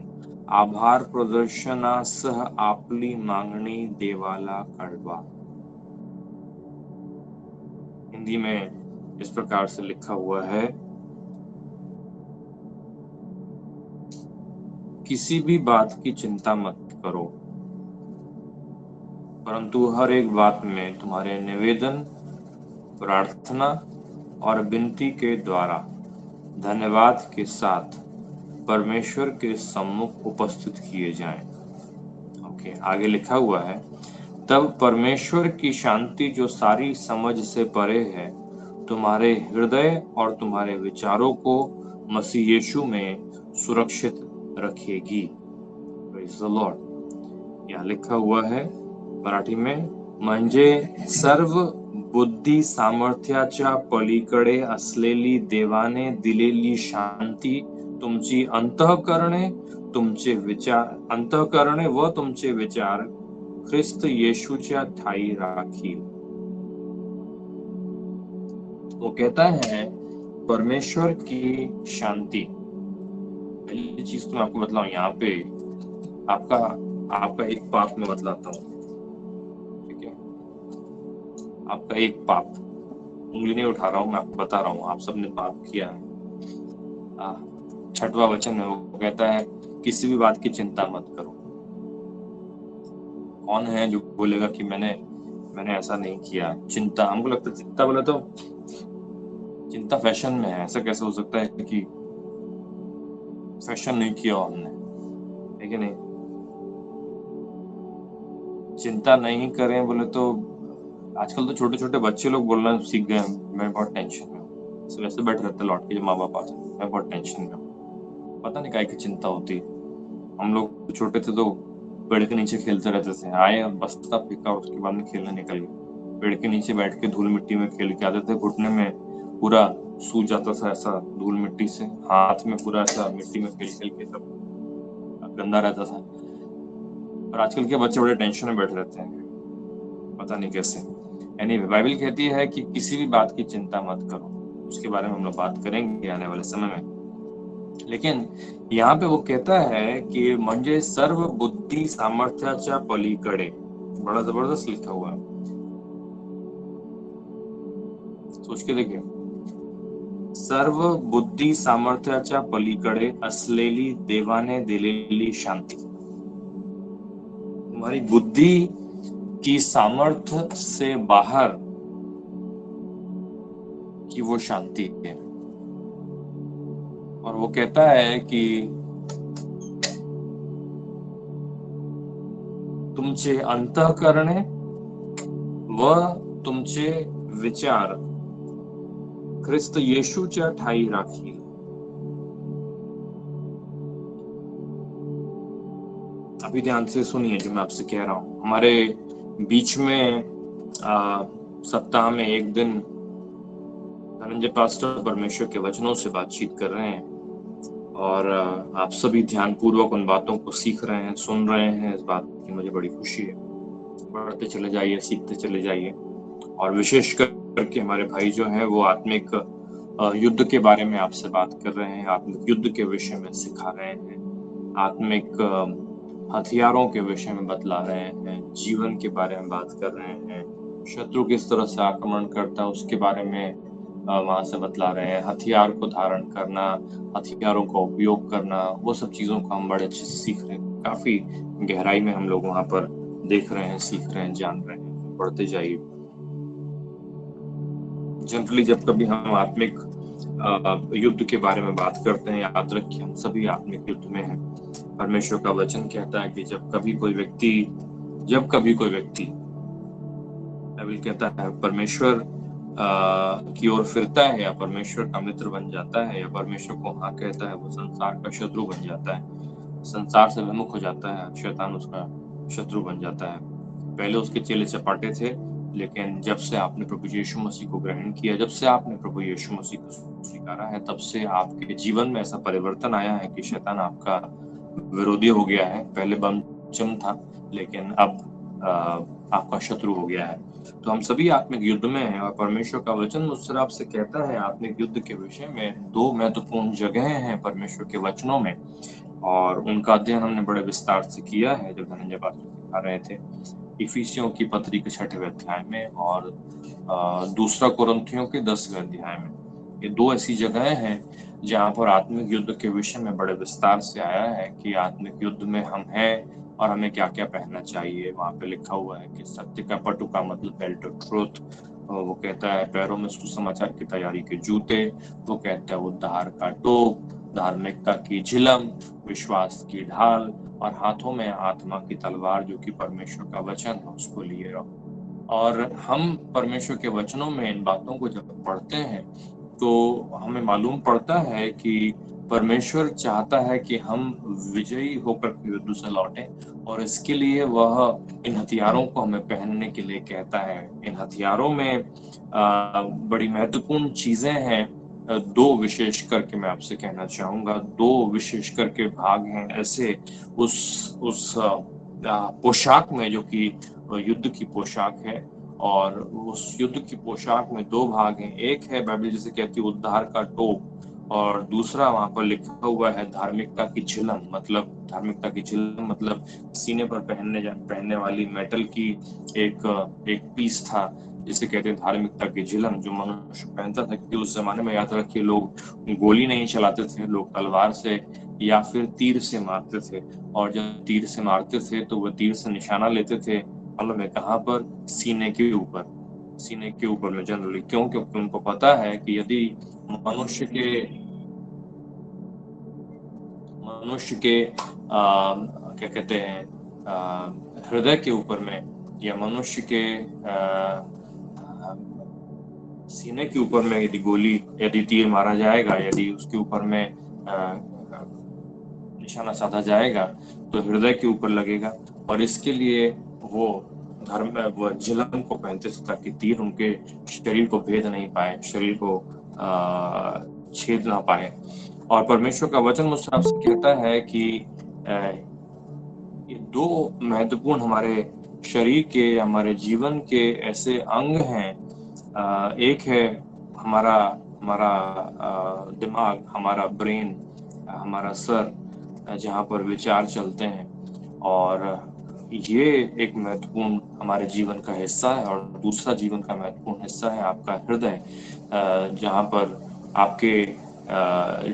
आभार प्रदर्शनासह आपली मागणी देवाला कळवा। हिंदी में इस प्रकार से लिखा हुआ है, किसी भी बात की चिंता मत करो, परंतु हर एक बात में तुम्हारे निवेदन, प्रार्थना और विनती के द्वारा धन्यवाद के साथ परमेश्वर के सम्मुख उपस्थित किए जाएं। ओके, आगे लिखा हुआ है, तब परमेश्वर की शांति जो सारी समझ से परे है, तुम्हारे हृदय और तुम्हारे विचारों को मसीह यीशु में सुरक्षित रखेगी। Praise the Lord. यहाँ लिखा हुआ है मराठी में, म्हणजे सर्व बुद्धी सामर्थ्याच्या पलीकडे असलेली देवाने दिलेली शांती तुमची अंतःकरणे व तुमचे विचार ख्रिस्त येशूच्या ठाई राखील। वो कहता है परमेश्वर की शांति। पहली चीज तो मैं आपको बतलाऊं, यहाँ पे आपका एक पाप में बतलाता हूँ। ठीक है, आपका एक पाप, उंगली नहीं उठा रहा हूँ, मैं आपको बता रहा हूँ, आप सबने पाप किया है। 6वां वचन में वो कहता है किसी भी बात की चिंता मत करो। कौन है जो बोलेगा कि मैंने ऐसा नहीं किया? चिंता, हमको लगता है चिंता बोले तो चिंता फैशन में है। ऐसा कैसे हो सकता है कि फैशन नहीं किया हमने, है कि नहीं? चिंता नहीं करें बोले तो आजकल तो छोटे छोटे बच्चे लोग बोलना सीख गए, मैं बहुत टेंशन में हूँ। वैसे बैठ रहते लौट के जो माँ बाप आते, मैं बहुत टेंशन में हूँ। पता नहीं काय की चिंता होती। हम लोग छोटे थे तो पेड़ के नीचे खेलते रहते थे, आए बस्ता फेंका, उसके बाद में खेलने निकल गए। पेड़ के नीचे बैठ के धूल मिट्टी में खेल के आते थे, घुटने में पूरा सूज जाता था ऐसा धूल मिट्टी से, हाथ में पूरा ऐसा मिट्टी में खेल खेल के सब गंदा रहता था। और आजकल के बच्चे बड़े टेंशन में बैठे रहते हैं, पता नहीं कैसे। एनीवे, बाइबल कहती है कि किसी भी बात की चिंता मत करो। उसके बारे में हम लोग बात करेंगे आने वाले समय में। लेकिन यहाँ पे वो कहता है कि म्हणजे सर्व बुद्धि सामर्थ्याच्या पलीकडे, बड़ा जबरदस्त लिखा हुआ है, सोच के देखिए। सर्व बुद्धि सामर्थ्याच्या पलीकडे असलेली देवाने दिलेली शांति। तुम्हारी बुद्धि की सामर्थ्य से बाहर की वो शांति है। और वो कहता है कि तुमचे अंतःकरणे व तुमचे विचार ख्रिस्त येशूच्या ठाई राखील। अभी ध्यान से सुनिए जो मैं आपसे कह रहा हूँ। हमारे बीच में सप्ताह में एक दिन धनंजय पास्टर परमेश्वर के वचनों से बातचीत कर रहे हैं, और आप सभी ध्यान पूर्वक उन बातों को सीख रहे हैं, सुन रहे हैं। इस बात की मुझे बड़ी खुशी है। बढ़ते चले जाइए, सीखते चले जाइए। और विशेष करके हमारे भाई जो हैं वो आत्मिक युद्ध के बारे में आपसे बात कर रहे हैं, आत्मिक युद्ध के विषय में सिखा रहे हैं, आत्मिक हथियारों के विषय में बतला रहे हैं, जीवन के बारे में बात कर रहे हैं, शत्रु किस तरह से आक्रमण करता है उसके बारे में वहां से बतला रहे हैं, हथियार को धारण करना, हथियारों का उपयोग करना, वो सब चीजों को हम बड़े अच्छे से सीख रहे हैं। काफी गहराई में हम लोग वहां पर देख रहे हैं, सीख रहे हैं, जान रहे हैं। बढ़ते जाइए। जनरली जब कभी हम आत्मिक युद्ध के बारे में बात करते हैं, याद रखिए हम सभी आत्मिक युद्ध में हैं। परमेश्वर का वचन कहता है कि जब कभी कोई व्यक्ति बाइबल कहता है परमेश्वर की ओर फिरता है, या परमेश्वर का मित्र बन जाता है, या परमेश्वर को हाँ कहता है, वो संसार का शत्रु बन जाता है, संसार से विमुख हो जाता है, शैतान उसका शत्रु बन जाता है। पहले उसके चेले चपाटे थे, लेकिन जब से आपने प्रभु यीशु मसीह को ग्रहण किया, जब से आपने प्रभु यीशु मसीह को स्वीकारा है, तब से आपके जीवन में ऐसा परिवर्तन आया है कि शैतान आपका विरोधी हो गया है। पहले बमचम था, लेकिन अब आपका शत्रु हो गया है। तो हम सभी आत्मिक युद्ध में हैं, और परमेश्वर का वचन मुझसे आपसे कहता है आत्मिक युद्ध के विषय में 2 महत्वपूर्ण जगहें हैं परमेश्वर के वचनों में, और उनका अध्ययन हमने बड़े विस्तार से किया है जब धनंजय पास्टर सिखा रहे थे। इफिसियों की पत्री के 6वें अध्याय में और दूसरा कुरिन्थियों के 10वें अध्याय में। ये 2 ऐसी जगहें हैं जहाँ पर आत्मिक युद्ध के विषय में बड़े विस्तार से आया है कि आत्मिक युद्ध में हम हैं और हमें क्या क्या पहनना चाहिए। वहाँ पे लिखा हुआ है कि सत्य का पटुका मतलब बेल्ट ऑफ ट्रूथ, वो कहता है पैरों में सुसमाचार की तैयारी के जूते, वो कहता है उद्धार का टोप, धार्मिकता की झिलम, विश्वास की ढाल, और हाथों में आत्मा की तलवार जो कि परमेश्वर का वचन है उसको लिए रहो। और हम परमेश्वर के वचनों में इन बातों को जब पढ़ते हैं तो हमें मालूम पड़ता है कि परमेश्वर चाहता है कि हम विजयी होकर युद्ध से लौटें, और इसके लिए वह इन हथियारों को हमें पहनने के लिए कहता है। इन हथियारों में बड़ी महत्वपूर्ण चीजें हैं। 2 विशेष करके मैं आपसे कहना चाहूंगा, 2 विशेष करके भाग हैं ऐसे उस पोशाक में जो कि युद्ध की पोशाक है। और उस युद्ध की पोशाक में 2 भाग हैं। एक है बाइबल जैसे कहती है उद्धार का टोप, और दूसरा वहां पर लिखा हुआ है धार्मिकता की झिलम। मतलब धार्मिकता की झिलम मतलब सीने पर पहनने वाली मेटल की एक पीस था जिसे कहते हैं धार्मिकता की झिलम, जो मनुष्य पहनता था। क्योंकि उस जमाने में याद रखिए लोग गोली नहीं चलाते थे, लोग तलवार से या फिर तीर से मारते थे। और जब तीर से मारते थे तो वो तीर से निशाना लेते थे, मालूम है कहाँ पर? सीने के ऊपर में जनरली। क्यों? क्योंकि उनको पता है कि यदि मनुष्य के क्या कहते हैं हृदय के ऊपर में, या मनुष्य के सीने के ऊपर में यदि तीर मारा जाएगा, यदि उसके ऊपर में निशाना साधा जाएगा तो हृदय के ऊपर लगेगा। और इसके लिए वो झिलम को पहनते थे ताकि तीर उनके शरीर को भेद नहीं पाए, शरीर को छेद ना पाए। और परमेश्वर का वचन मुझसे आपसे कहता है कि ये दो महत्वपूर्ण हमारे शरीर के, हमारे जीवन के ऐसे अंग हैं। एक है हमारा हमारा दिमाग, हमारा ब्रेन, हमारा सर, जहाँ पर विचार चलते हैं, और ये एक महत्वपूर्ण हमारे जीवन का हिस्सा है। और दूसरा जीवन का महत्वपूर्ण हिस्सा है आपका हृदय, जहाँ पर आपके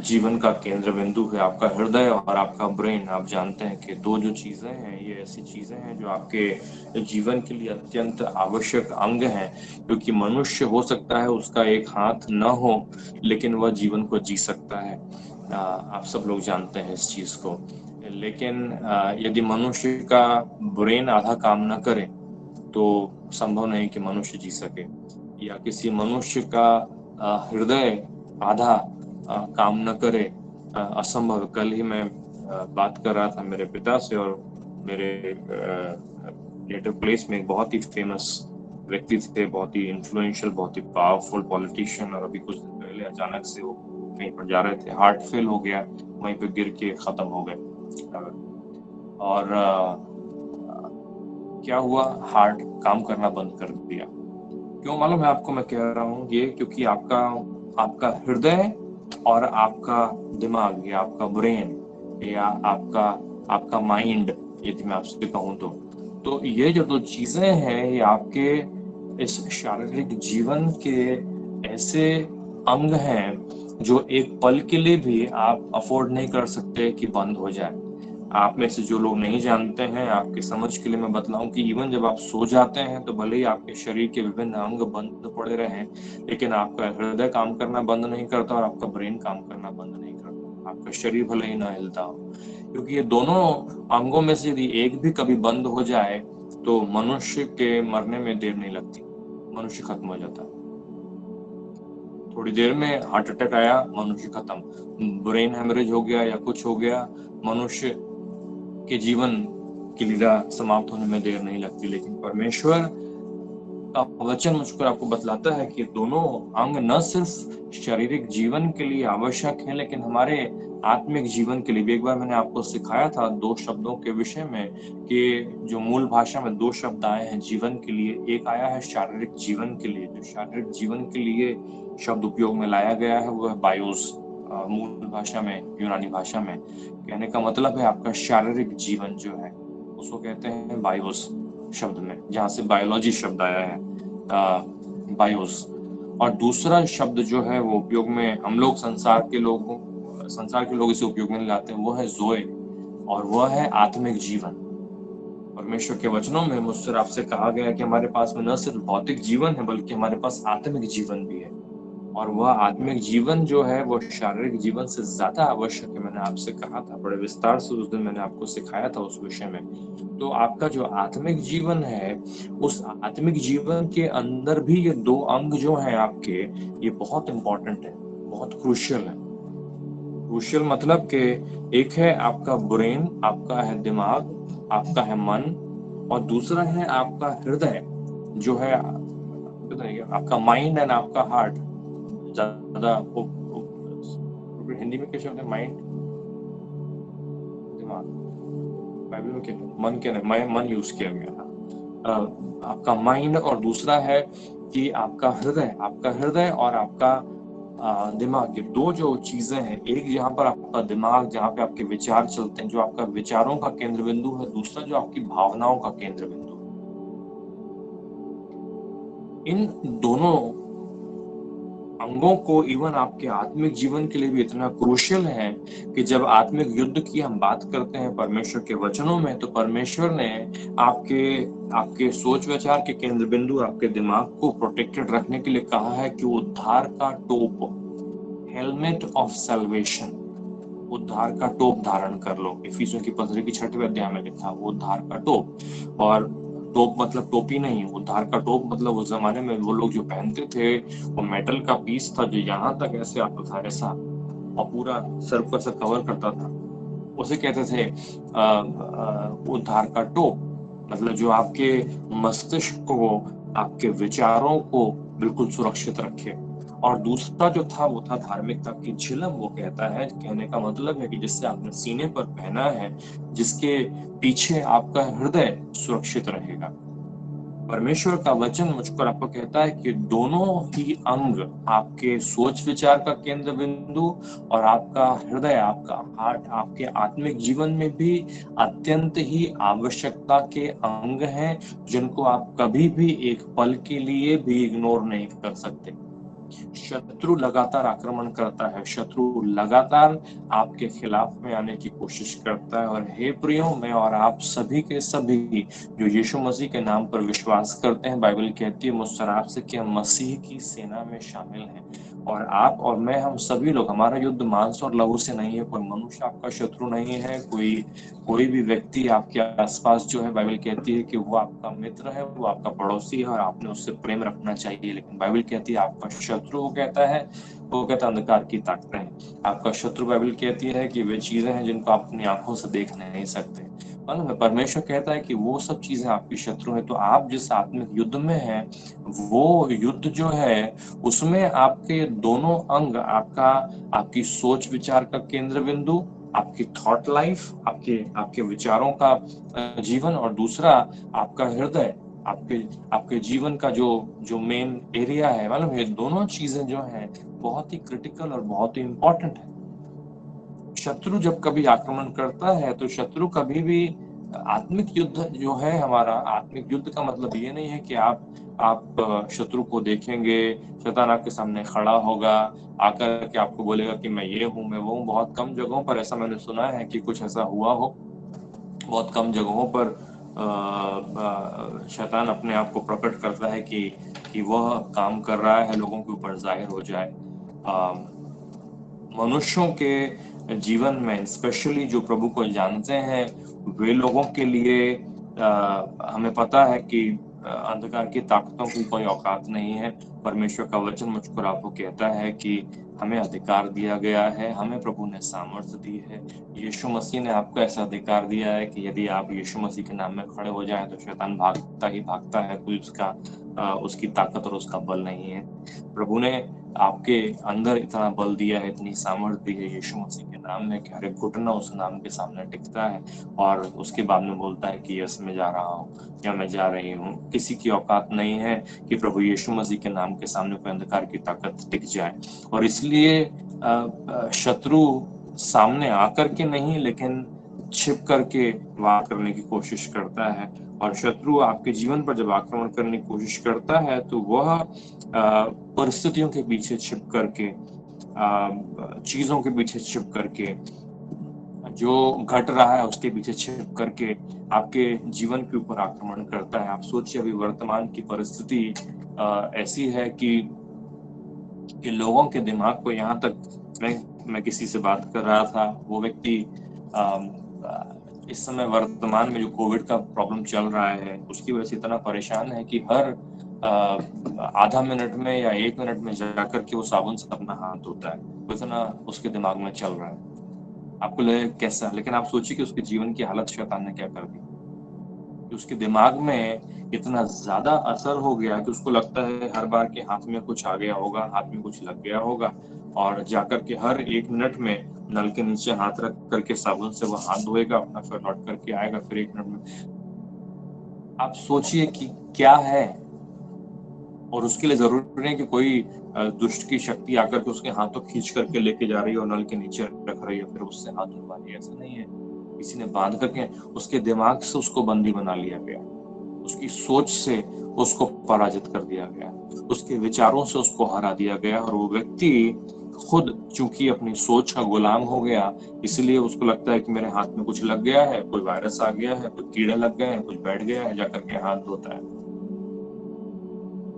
जीवन का केंद्र बिंदु है आपका हृदय और आपका ब्रेन। आप जानते हैं कि दो जो चीजें हैं, ये ऐसी चीजें हैं जो आपके जीवन के लिए अत्यंत आवश्यक अंग हैं, क्योंकि मनुष्य हो सकता है उसका एक हाथ न हो, लेकिन वह जीवन को जी सकता है। आप सब लोग जानते हैं इस चीज को। लेकिन यदि मनुष्य का ब्रेन आधा काम न करे तो संभव नहीं कि मनुष्य जी सके, या किसी मनुष्य का हृदय आधा काम न करे, असंभव। कल ही मैं बात कर रहा था मेरे पिता से, और मेरे नेटिव प्लेस में एक बहुत ही फेमस व्यक्ति थे, बहुत ही इन्फ्लुएंशियल, बहुत ही पावरफुल पॉलिटिशियन, और अभी कुछ दिन पहले अचानक से वो कहीं पर जा रहे थे, हार्ट फेल हो गया, वहीं पे गिर के खत्म हो गए। और क्या हुआ, हार्ट काम करना बंद कर दिया। क्यों मालूम है आपको मैं कह रहा हूँ ये? क्योंकि आपका हृदय और आपका दिमाग, या आपका ब्रेन, या आपका माइंड, यदि मैं आपसे कहूँ तो ये जो दो चीजें हैं, ये आपके इस शारीरिक जीवन के ऐसे अंग हैं जो एक पल के लिए भी आप अफोर्ड नहीं कर सकते कि बंद हो जाए। आप में से जो लोग नहीं जानते हैं, आपके समझ के लिए मैं बतलाऊं कि इवन जब आप सो जाते हैं तो भले ही आपके शरीर के विभिन्न अंग बंद पड़े रहें, लेकिन आपका हृदय काम करना बंद नहीं करता और आपका ब्रेन काम करना बंद नहीं करता। आपका शरीर भले ही ना हिलता हो, क्योंकि ये दोनों अंगों में से यदि एक भी कभी बंद हो जाए तो मनुष्य के मरने में देर नहीं लगती, मनुष्य खत्म हो जाता है। थोड़ी देर में हार्ट अटैक आया, मनुष्य खत्म। ब्रेन हेमरेज हो गया या कुछ हो गया, मनुष्य के जीवन की लीला समाप्त होने में देर नहीं लगती। लेकिन परमेश्वर का वचन मुझको आपको बतलाता है कि दोनों अंग न सिर्फ शारीरिक जीवन के लिए आवश्यक है, लेकिन हमारे आत्मिक जीवन के लिए भी। एक बार मैंने आपको सिखाया था दो शब्दों के विषय में, कि जो मूल भाषा में दो शब्द आए हैं जीवन के लिए। एक आया है शारीरिक जीवन के लिए, जो शारीरिक जीवन के लिए शब्द उपयोग में लाया गया है वो है बायोस, मूल भाषा में, यूनानी भाषा में। कहने का मतलब है आपका शारीरिक जीवन जो है उसको कहते हैं बायोस शब्द में, जहाँ से बायोलॉजी शब्द आया है, बायोस। और दूसरा शब्द जो है वो उपयोग में हम लोग संसार के लोग इसे उपयोग में लाते हैं, वो है जोए, और वह है आत्मिक जीवन। परमेश्वर के वचनों में मुझसे आपसे कहा गया है कि हमारे पास में न सिर्फ भौतिक जीवन है, बल्कि हमारे पास आत्मिक जीवन भी है। और वह आत्मिक जीवन जो है वो शारीरिक जीवन से ज्यादा आवश्यक है। मैंने आपसे कहा था बड़े विस्तार से, उस दिन मैंने आपको सिखाया था उस विषय में। तो आपका जो आत्मिक जीवन है, उस आत्मिक जीवन के अंदर भी ये दो अंग जो हैं आपके, ये बहुत इंपॉर्टेंट है, बहुत क्रूशियल है। क्रूशियल मतलब कि एक है आपका ब्रेन, आपका है दिमाग, आपका है मन, और दूसरा है आपका हृदय, जो है आपका माइंड एंड आपका हार्ट। ज्यादा हिंदी में क्या शब्द है? माइंड, दिमाग, बाइबल में क्या, मन क्या नहीं, मन यूज किया गया था। आपका माइंड, और दूसरा है कि आपका हृदय और आपका दिमाग। ये दो जो चीजें हैं, एक जहाँ पर आपका दिमाग, जहाँ पे आपके विचार चलते हैं, जो आपका विचारों का केंद्र बिंदु है, दूसरा जो आपकी भावनाओं का केंद्र बिंदु है। इन दोनों अंगों को इवन आपके आत्मिक जीवन के लिए भी इतना क्रूशियल है कि जब आत्मिक युद्ध की हम बात करते हैं परमेश्वर के वचनों में, तो परमेश्वर ने आपके सोच विचार के केंद्र बिंदु, आपके दिमाग को प्रोटेक्टेड रखने के लिए कहा है कि उद्धार का टोप, हेलमेट ऑफ सैल्वेशन, उद्धार का टोप धारण कर लो। इफिसियों की पत्री की 6वें अध्याय में लिखा, वो उद्धार का टोप। और टोप मतलब टोपी नहीं, उद्धार का टोप मतलब उस जमाने में वो लोग जो पहनते थे, वो मेटल का पीस था जो यहाँ तक ऐसे आता था, ऐसा, और पूरा सर पर से कवर करता था। उसे कहते थे उद्धार का टोप। मतलब जो आपके मस्तिष्क को, आपके विचारों को बिल्कुल सुरक्षित रखे। और दूसरा जो था वो था धार्मिकता की झिलम। वो कहता है, कहने का मतलब है कि जिससे आपने सीने पर पहना है, जिसके पीछे आपका हृदय सुरक्षित रहेगा। परमेश्वर का वचन मुझको आपको कहता है कि दोनों ही अंग, आपके सोच विचार का केंद्र बिंदु और आपका हृदय, आपका हार्ट, आपके आत्मिक जीवन में भी अत्यंत ही आवश्यकता के अंग हैं, जिनको आप कभी भी एक पल के लिए भी इग्नोर नहीं कर सकते। शत्रु लगातार आक्रमण करता है, शत्रु लगातार आपके खिलाफ में आने की कोशिश करता है। और हे प्रियो, मैं और आप सभी के सभी जो यीशु मसीह के नाम पर विश्वास करते हैं, बाइबल कहती है मुझसे आपसे कि हम मसीह की सेना में शामिल हैं। और आप और मैं, हम सभी लोग, हमारा युद्ध मांस और लहू से नहीं है। कोई मनुष्य आपका शत्रु नहीं है। कोई भी व्यक्ति आपके आसपास जो है, बाइबल कहती है कि वो आपका मित्र है, वो आपका पड़ोसी है और आपने उससे प्रेम रखना चाहिए। लेकिन बाइबल कहती है आपका शत्रु, वो कहता है अंधकार की ताकतें हैं। आपका शत्रु, बाइबल कहती है कि वे चीजें हैं जिनको आप अपनी आंखों से देख नहीं सकते। मतलब परमेश्वर कहता है कि वो सब चीजें आपकी शत्रु है। तो आप जिस आत्मिक युद्ध में हैं, वो युद्ध जो है उसमें आपके दोनों अंग, आपकी सोच विचार का केंद्र बिंदु, आपकी थॉट लाइफ, आपके विचारों का जीवन, और दूसरा आपका हृदय, आपके जीवन का जो मेन एरिया है, मतलब ये दोनों चीजें जो हैं बहुत ही क्रिटिकल और बहुत ही इंपॉर्टेंट है। शत्रु जब कभी आक्रमण करता है तो शत्रु कभी भी, आत्मिक युद्ध जो है हमारा, आत्मिक युद्ध का मतलब ये नहीं है कि आप शत्रु को देखेंगे, शैतान आपके सामने खड़ा होगा, आकर के आपको बोलेगा कि मैं ये हूँ, मैं वो हूँ। बहुत कम जगहों पर ऐसा मैंने सुना है कि कुछ ऐसा हुआ हो। बहुत कम जगहों पर शैतान अपने आप को प्रकट करता है कि वह काम कर रहा है, लोगों के ऊपर जाहिर हो जाए। मनुष्यों के जीवन में, स्पेशली जो प्रभु को जानते हैं, वे लोगों के लिए हमें पता है कि अंधकार की ताकतों की कोई औकात नहीं है। परमेश्वर का वचन मुझको आपको कहता है कि हमें अधिकार दिया गया है, हमें प्रभु ने सामर्थ्य दी है। यीशु मसीह ने आपको ऐसा अधिकार दिया है कि यदि आप यीशु मसीह के नाम में खड़े हो जाएं तो शैतान भागता ही भागता है। कोई उसकी ताकत और उसका बल नहीं है। प्रभु ने आपके अंदर इतना बल दिया है, इतनी सामर्थ्य दी है यीशु मसीह के नाम में कि हर एक घुटना उस नाम के सामने टिकता है और उसके बाद में बोलता है कि यस मैं जा रहा हूँ या मैं जा रही हूँ। किसी की औकात नहीं है कि प्रभु यीशु मसीह के नाम के सामने कोई अंधकार की ताकत टिक जाए। और इसलिए शत्रु सामने आकर के नहीं, लेकिन छिप करके वार करने की कोशिश करता है। और शत्रु आपके जीवन पर जब आक्रमण करने की कोशिश करता है तो वह परिस्थितियों के पीछे छिप करके, चीजों के पीछे छिप करके, जो घट रहा है उसके पीछे छिप करके आपके जीवन के ऊपर आक्रमण करता है। आप सोचिए, अभी वर्तमान की परिस्थिति ऐसी है कि लोगों के दिमाग को, यहाँ तक मैं किसी से बात कर रहा था, वो व्यक्ति इस समय वर्तमान में जो कोविड का प्रॉब्लम चल रहा है उसकी वजह से इतना परेशान है कि हर आधा मिनट में या 1 मिनट में जाकर के वो साबुन से अपना हाथ धोता है। तो इतना उसके दिमाग में चल रहा है। आपको लगे कैसा, लेकिन आप सोचिए कि उसके जीवन की हालत शैतान ने क्या कर दी, कि उसके दिमाग में इतना ज्यादा असर हो गया कि उसको लगता है हर बार के हाथ में कुछ आ गया होगा, हाथ में कुछ लग गया होगा, और जाकर के हर 1 मिनट में नल के नीचे हाथ रख करके साबुन से वो हाथ धोएगा अपना, फिर लौट करके आएगा फिर 1 मिनट में। आप सोचिए कि क्या है। और उसके लिए जरूरी नहीं कि कोई दुष्ट की शक्ति आकर के उसके हाथों खींच करके लेके जा रही है और नल के नीचे रख रही है फिर उससे हाथ धुलवा रही है, ऐसा नहीं है। किसी ने बांध करके उसके दिमाग से उसको बंदी बना लिया गया, उसकी सोच से उसको पराजित कर दिया गया, उसके विचारों से उसको हरा दिया गया। और वो व्यक्ति खुद चूंकि अपनी सोच का गुलाम हो गया, इसलिए उसको लगता है कि मेरे हाथ में कुछ लग गया है, कोई वायरस आ गया है, कोई कीड़े लग गए हैं, कुछ बैठ गया है, जाकर के हाथ धोता है।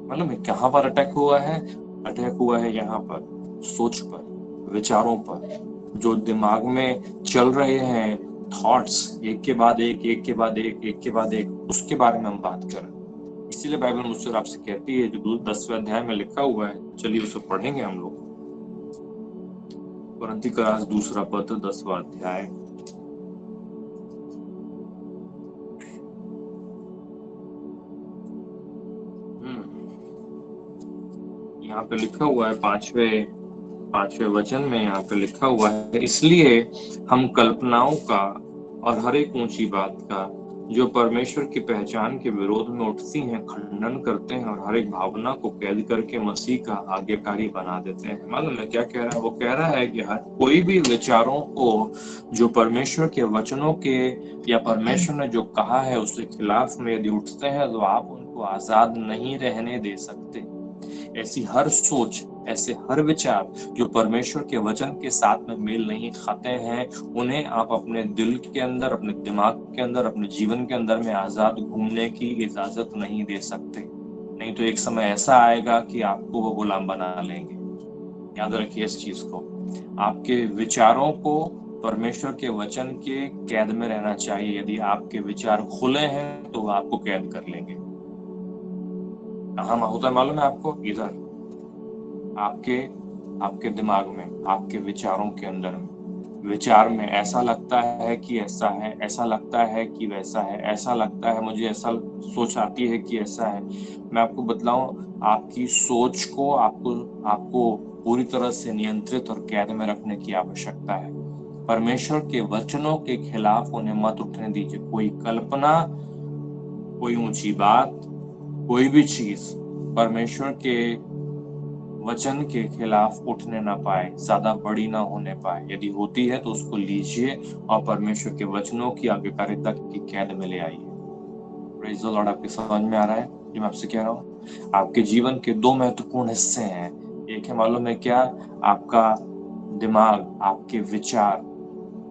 मतलब कहाँ पर अटैक हुआ है? अटैक हुआ है यहाँ पर, सोच पर, विचारों पर, जो दिमाग में चल रहे हैं थॉट्स, एक के बाद एक, एक के बाद एक, एक के बाद एक, उसके बारे में हम बात कर रहे हैं। इसीलिए बाइबल मुझसे आपसे कहती है, जो 10वें अध्याय में लिखा हुआ है, चलिए उसे पढ़ेंगे हम लोग। कुरिन्थी का 2 पत्र 10वां अध्याय। यहाँ पे लिखा हुआ है पांचवें वचन में यहाँ पे लिखा हुआ है, इसलिए हम कल्पनाओं का और हर एक ऊंची बात का जो परमेश्वर की पहचान के विरोध में उठती हैं खंडन करते हैं और हर एक भावना को कैद करके मसीह का आज्ञाकारी बना देते हैं। मालूम है क्या कह रहा है? वो कह रहा है कि हर कोई भी विचारों को जो परमेश्वर के वचनों के या परमेश्वर ने जो कहा है उसके खिलाफ में यदि उठते हैं तो आप उनको आजाद नहीं रहने दे सकते। ऐसी हर सोच, ऐसे हर विचार जो परमेश्वर के वचन के साथ में मेल नहीं खाते हैं, उन्हें आप अपने दिल के अंदर, अपने दिमाग के अंदर, अपने जीवन के अंदर में आजाद घूमने की इजाजत नहीं दे सकते। नहीं तो एक समय ऐसा आएगा कि आपको वो गुलाम बना लेंगे। याद रखिए इस चीज को। आपके विचारों को परमेश्वर के वचन के कैद में रहना चाहिए। यदि आपके विचार खुले हैं तो वो आपको कैद कर लेंगे। कहाँ होता है मालूम है आपको? इधर आपके दिमाग में, आपके विचारों के अंदर में। विचार में ऐसा लगता है कि ऐसा है, ऐसा लगता है कि वैसा है, ऐसा लगता है, मुझे ऐसा सोच आती है कि ऐसा है। मैं आपको बतलाऊं, आपकी सोच को आपको पूरी तरह से नियंत्रित और कैद में रखने की आवश्यकता है। परमेश्वर के वचनों के खिलाफ उन्हें मत उठने दीजिए। कोई कल्पना, कोई ऊंची बात, कोई भी चीज परमेश्वर के वचन के खिलाफ उठने ना पाए, ज्यादा बड़ी ना होने पाए। यदि होती है तो उसको लीजिए और परमेश्वर के वचनों की आज्ञाकारिता की कैद में ले आइए। Praise the Lord. आपके समझ में आ रहा है जो मैं आपसे कह रहा हूँ? आपके जीवन के दो महत्वपूर्ण हिस्से हैं। एक है मालूम है क्या? आपका दिमाग, आपके विचार,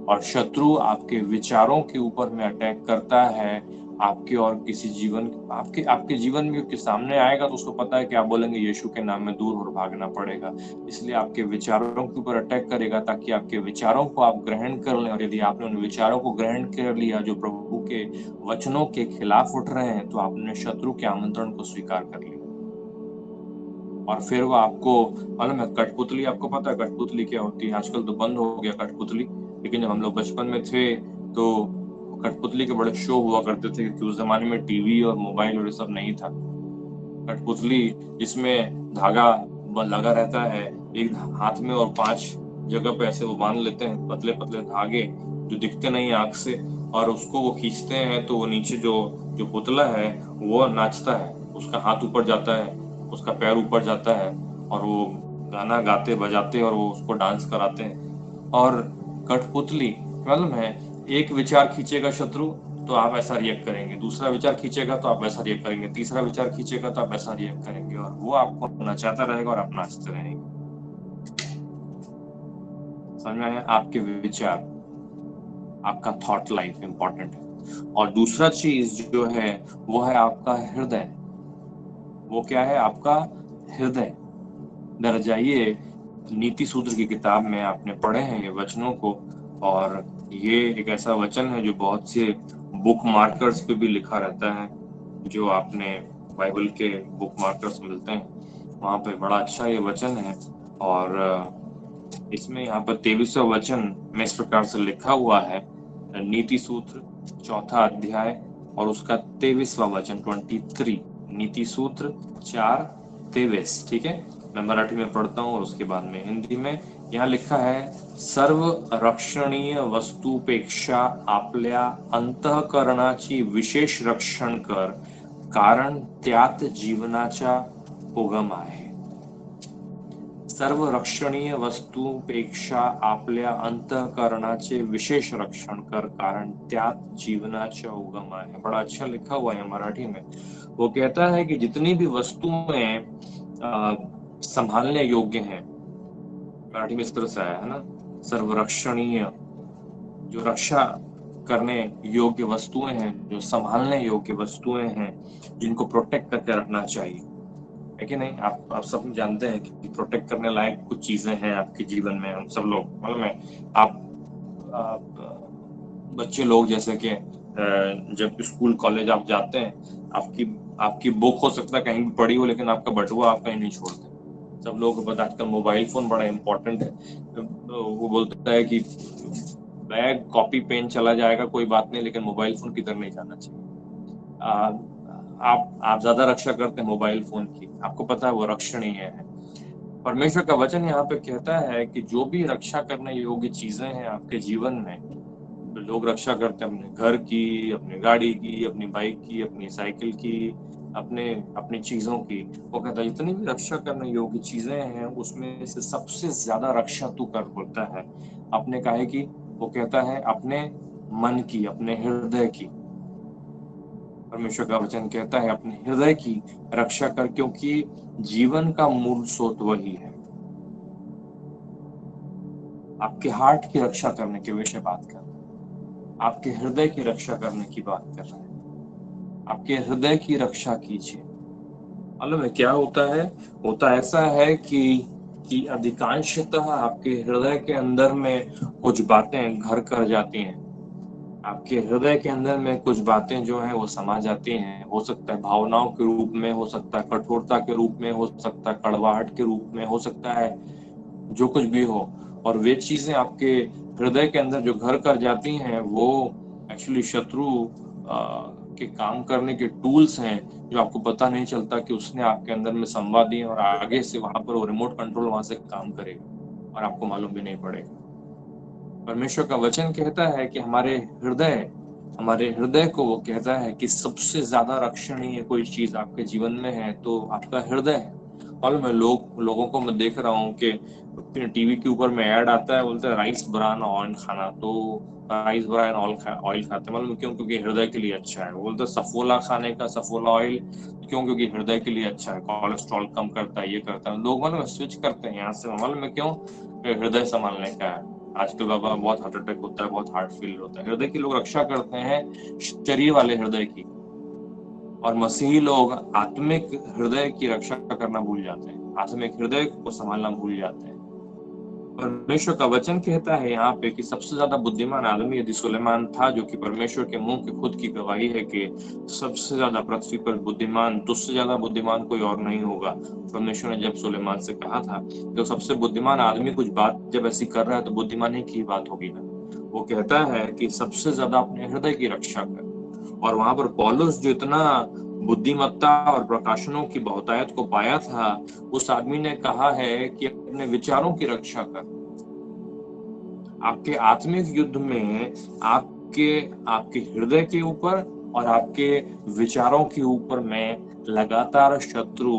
और शत्रु आपके विचारों के ऊपर में अटैक करता है। आपके और किसी जीवन आपके जीवन में के सामने आएगा तो उसको पता है कि आप बोलेंगे यीशु के नाम में दूर और भागना पड़ेगा। इसलिए आपके विचारों के ऊपर अटैक करेगा ताकि आपके विचारों को आप ग्रहण कर लें। और यदि आपने उन विचारों को ग्रहण कर लिया जो प्रभु के वचनों के खिलाफ उठ रहे हैं, तो आपने शत्रु के आमंत्रण को स्वीकार कर लिया। और फिर वो आपको मालूम है, कठपुतली, आपको पता है कठपुतली क्या होती है? आजकल तो बंद हो गया कठपुतली, लेकिन जब हम लोग बचपन में थे तो कठपुतली के बड़े शो हुआ करते थे, क्योंकि उस जमाने में टीवी और मोबाइल और ये सब नहीं था। कठपुतली जिसमें धागा लगा रहता है एक हाथ में और 5 जगह पे ऐसे वो बांध लेते हैं, पतले पतले धागे जो दिखते नहीं आंख से, और उसको वो खींचते हैं तो वो नीचे जो पुतला है वो नाचता है, उसका हाथ ऊपर जाता है, उसका पैर ऊपर जाता है, और वो गाना गाते बजाते और वो उसको डांस कराते हैं। और कठपुतली मालूम है, एक विचार खींचेगा शत्रु तो आप ऐसा रिएक्ट करेंगे, दूसरा विचार खींचेगा तो आप वैसा रिएक्ट करेंगे, तीसरा विचार खींचेगा तो आप वैसा रिएक्ट करेंगे, और वो आपको नचाता रहेगा और आप नाचते रहेंगे। समझ में आया? आपके विचार, आपका थॉट लाइफ इंपॉर्टेंट है। और दूसरा चीज जो है वो है आपका हृदय। वो क्या है? आपका हृदय। डर जाइए, नीति सूत्र की किताब में आपने पढ़े हैं ये वचनों को, और ये एक ऐसा वचन है जो बहुत से बुक मार्कर्स पे भी लिखा रहता है, जो आपने बाइबल के बुक मार्कर्स मिलते हैं वहां पे बड़ा अच्छा ये वचन है। और इसमें यहाँ पर 23वां वचन में इस प्रकार से लिखा हुआ है, नीति सूत्र 4 अध्याय और उसका 23वां वचन 23, नीति सूत्र 4:23। ठीक है, मैं मराठी में पढ़ता हूँ और उसके बाद में हिंदी में। यहाँ लिखा है, सर्व रक्षणीय वस्तूपेक्षा आपल्या अंतःकरणाची विशेष रक्षण कर, कारण त्यात जीवनाचा उगम आहे। सर्व रक्षणीय वस्तूपेक्षा आपल्या अंतःकरणाचे विशेष रक्षण कर, कारण त्यात जीवनाचा उगम आहे। बड़ा अच्छा लिखा हुआ है मराठी में। वो कहता है कि जितनी भी वस्तुएं संभालने योग्य हैं, मराठी में इस तरह से आया है ना, सर्वरक्षणीय, जो रक्षा करने योग्य वस्तुएं हैं, जो संभालने योग्य वस्तुएं हैं, जिनको प्रोटेक्ट करके रखना चाहिए, है कि नहीं? आप सब जानते हैं कि प्रोटेक्ट करने लायक कुछ चीजें हैं आपके जीवन में। हम सब लोग मालूम है, आप बच्चे लोग जैसे कि जब स्कूल कॉलेज आप जाते हैं, आपकी बुक हो सकता है कहीं भी पड़ी हो, लेकिन आपका बटुआ आप कहीं नहीं छोड़ते। सब लोगों को पता है आजकल मोबाइल फोन बड़ा इंपॉर्टेंट है। वो बोलता है कि बैग कॉपी पेन चला जाएगा कोई बात नहीं, लेकिन मोबाइल फोन किधर नहीं जाना चाहिए। आप ज्यादा रक्षा करते हैं मोबाइल फोन की, आपको पता है वो रक्षणीय है। परमेश्वर का वचन यहाँ पे कहता है कि जो भी रक्षा करने योग्य चीजें हैं आपके जीवन में, तो लोग रक्षा करते हैं अपने घर की, अपनी गाड़ी की, अपनी बाइक की, अपनी साइकिल की, अपने अपनी चीजों की। वो कहता है जितनी भी रक्षा करने योग्य चीजें हैं उसमें से सबसे ज्यादा रक्षा तू कर बोलता है। अपने काहे की? वो कहता है अपने मन की, अपने हृदय की। परमेश्वर का वचन कहता है अपने हृदय की रक्षा कर, क्योंकि जीवन का मूल स्रोत वही है। आपके हार्ट की रक्षा करने के विषय बात कर रहे हैं, आपके हृदय की रक्षा करने की बात कर रहे हैं। आपके हृदय की रक्षा कीजिए। मालूम है क्या होता है? होता ऐसा है कि अधिकांशतः आपके हृदय के अंदर में कुछ बातें घर कर जाती हैं। आपके हृदय के अंदर में कुछ बातें जो हैं वो समा जाती हैं। हो सकता है भावनाओं के रूप में, हो सकता है कठोरता के रूप में, हो सकता है कड़वाहट के रूप में, हो सकता है जो कुछ भी हो। और वे चीजें आपके हृदय के अंदर जो घर कर जाती हैं वो एक्चुअली शत्रु के काम करने के टूल्स हैं, जो आपको पता नहीं चलता कि उसने आपके अंदर में संवाद दिए और आगे से वहां पर वो रिमोट कंट्रोल वहां से काम करेगा और आपको मालूम भी नहीं पड़ेगा। परमेश्वर का वचन कहता है कि हमारे हृदय को वो कहता है कि सबसे ज्यादा रक्षणीय कोई चीज आपके जीवन में है तो आपका हृदय है। और मैं लोगों को मैं देख रहा हूँ कि टीवी के ऊपर में ऐड आता है, बोलते हैं राइस ब्रान ऑयल खाना, तो राइस ब्रान ऑयल खाते हैं। मालूम क्यों? क्योंकि हृदय के लिए अच्छा है। वो बोलते हैं सफोला खाने का, सफोला ऑयल क्यों? क्योंकि हृदय के लिए अच्छा है, कोलेस्ट्रॉल कम करता है, ये करता है। लोग मालूम स्विच करते हैं यहाँ से, मालूम क्यों? हृदय संभालने का है। आजकल बाबा बहुत हार्ट अटैक होता है, बहुत हार्ट फेल होता है। हृदय की लोग रक्षा करते हैं, शरीर वाले हृदय की। और मसीही लोग आत्मिक हृदय की रक्षा करना भूल जाते हैं, आत्मिक हृदय को संभालना भूल जाते हैं। परमेश्वर का वचन कहता है यहाँ पे कि सबसे ज्यादा बुद्धिमान आदमी यदि सुलेमान था, जो कि परमेश्वर के मुंह की खुद की गवाही है कि सबसे ज्यादा पृथ्वी पर बुद्धिमान, तुझसे ज्यादा बुद्धिमान कोई और नहीं होगा। परमेश्वर ने जब सुलेमान से कहा था तो सबसे बुद्धिमान आदमी कुछ बात जब ऐसी कर रहा है तो बुद्धिमानी की बात होगी ना। वो कहता है कि सबसे ज्यादा अपने हृदय की रक्षा कर। और वहां पर पौलुस जो इतना बुद्धिमत्ता और प्रकाशनों की बहुतायत को पाया था, उस आदमी ने कहा है कि अपने विचारों की रक्षा कर। आपके आत्मिक युद्ध में आपके आपके हृदय के ऊपर और आपके विचारों के ऊपर में लगातार शत्रु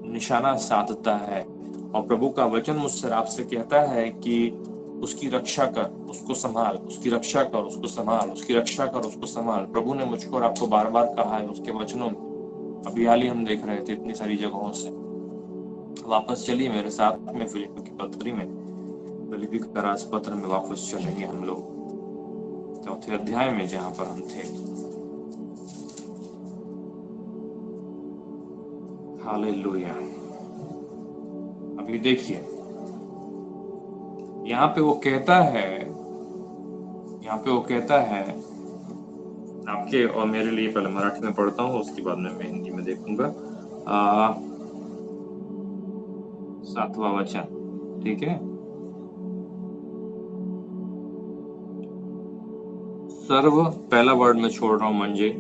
निशाना साधता है। और प्रभु का वचन मुझसे आपसे कहता है कि उसकी रक्षा कर, उसको संभाल, उसकी रक्षा कर, उसको संभाल, उसकी रक्षा कर, उसको संभाल। प्रभु ने मुझको और आपको बार बार कहा है उसके वचनों में। अभी हाल ही हम देख रहे थे इतनी सारी जगहों से। वापस चलिए मेरे साथ में फिलिप्पी की पत्री में, फिलिप्पी का राजपत्र में वापस चलेंगे हम लोग, चौथे अध्याय में जहां पर हम थे। हालेलुया। अभी देखिए यहाँ पे वो कहता है, यहाँ पे वो कहता है आपके और मेरे लिए, पहले मराठी में पढ़ता हूँ उसके बाद में मैं हिंदी में देखूंगा। 7वां वचन, ठीक है। सर्व, पहला वर्ड में छोड़ रहा हूं म्हणजे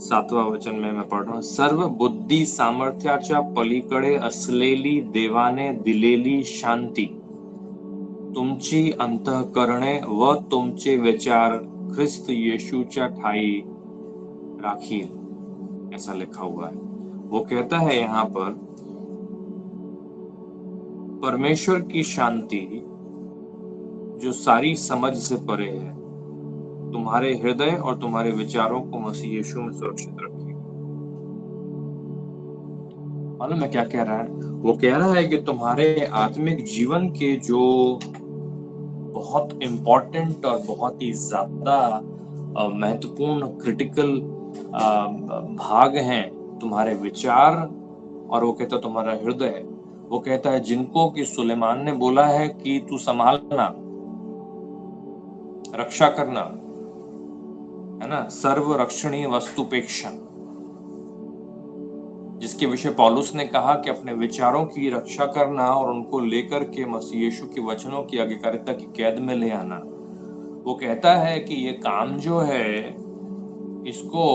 7वां वचन में मैं पढ़ रहा हूं। सर्व बुद्धी सामर्थ्याच्या पलीकडे असलेली देवाने दिलेली शांती तुमची अंतःकरणे व तुमचे विचार ख्रिस्त यीशुच्या ठाई राखील, ऐसा लिखा हुआ है। वो कहता है यहाँ पर परमेश्वर की शांति जो सारी समझ से परे है, तुम्हारे हृदय और तुम्हारे विचारों को मसीह यीशु में सुरक्षित रखेगी। मालूम है क्या कह रहा है? वो कह रहा है कि तुम्हारे आत्मिक जीवन के जो बहुत इंपॉर्टेंट और बहुत ही ज्यादा महत्वपूर्ण क्रिटिकल भाग हैं, तुम्हारे विचार और वो कहता है तुम्हारा हृदय। वो कहता है जिनको कि सुलेमान ने बोला है कि तू संभालना, रक्षा करना, है ना, सर्व रक्षणीय वस्तुपेक्षा, जिसके विषय पौलुस ने कहा कि अपने विचारों की रक्षा करना और उनको लेकर के मसीह यीशु के वचनों की आज्ञाकारिता की कैद में ले आना। वो कहता है कि ये काम जो है इसको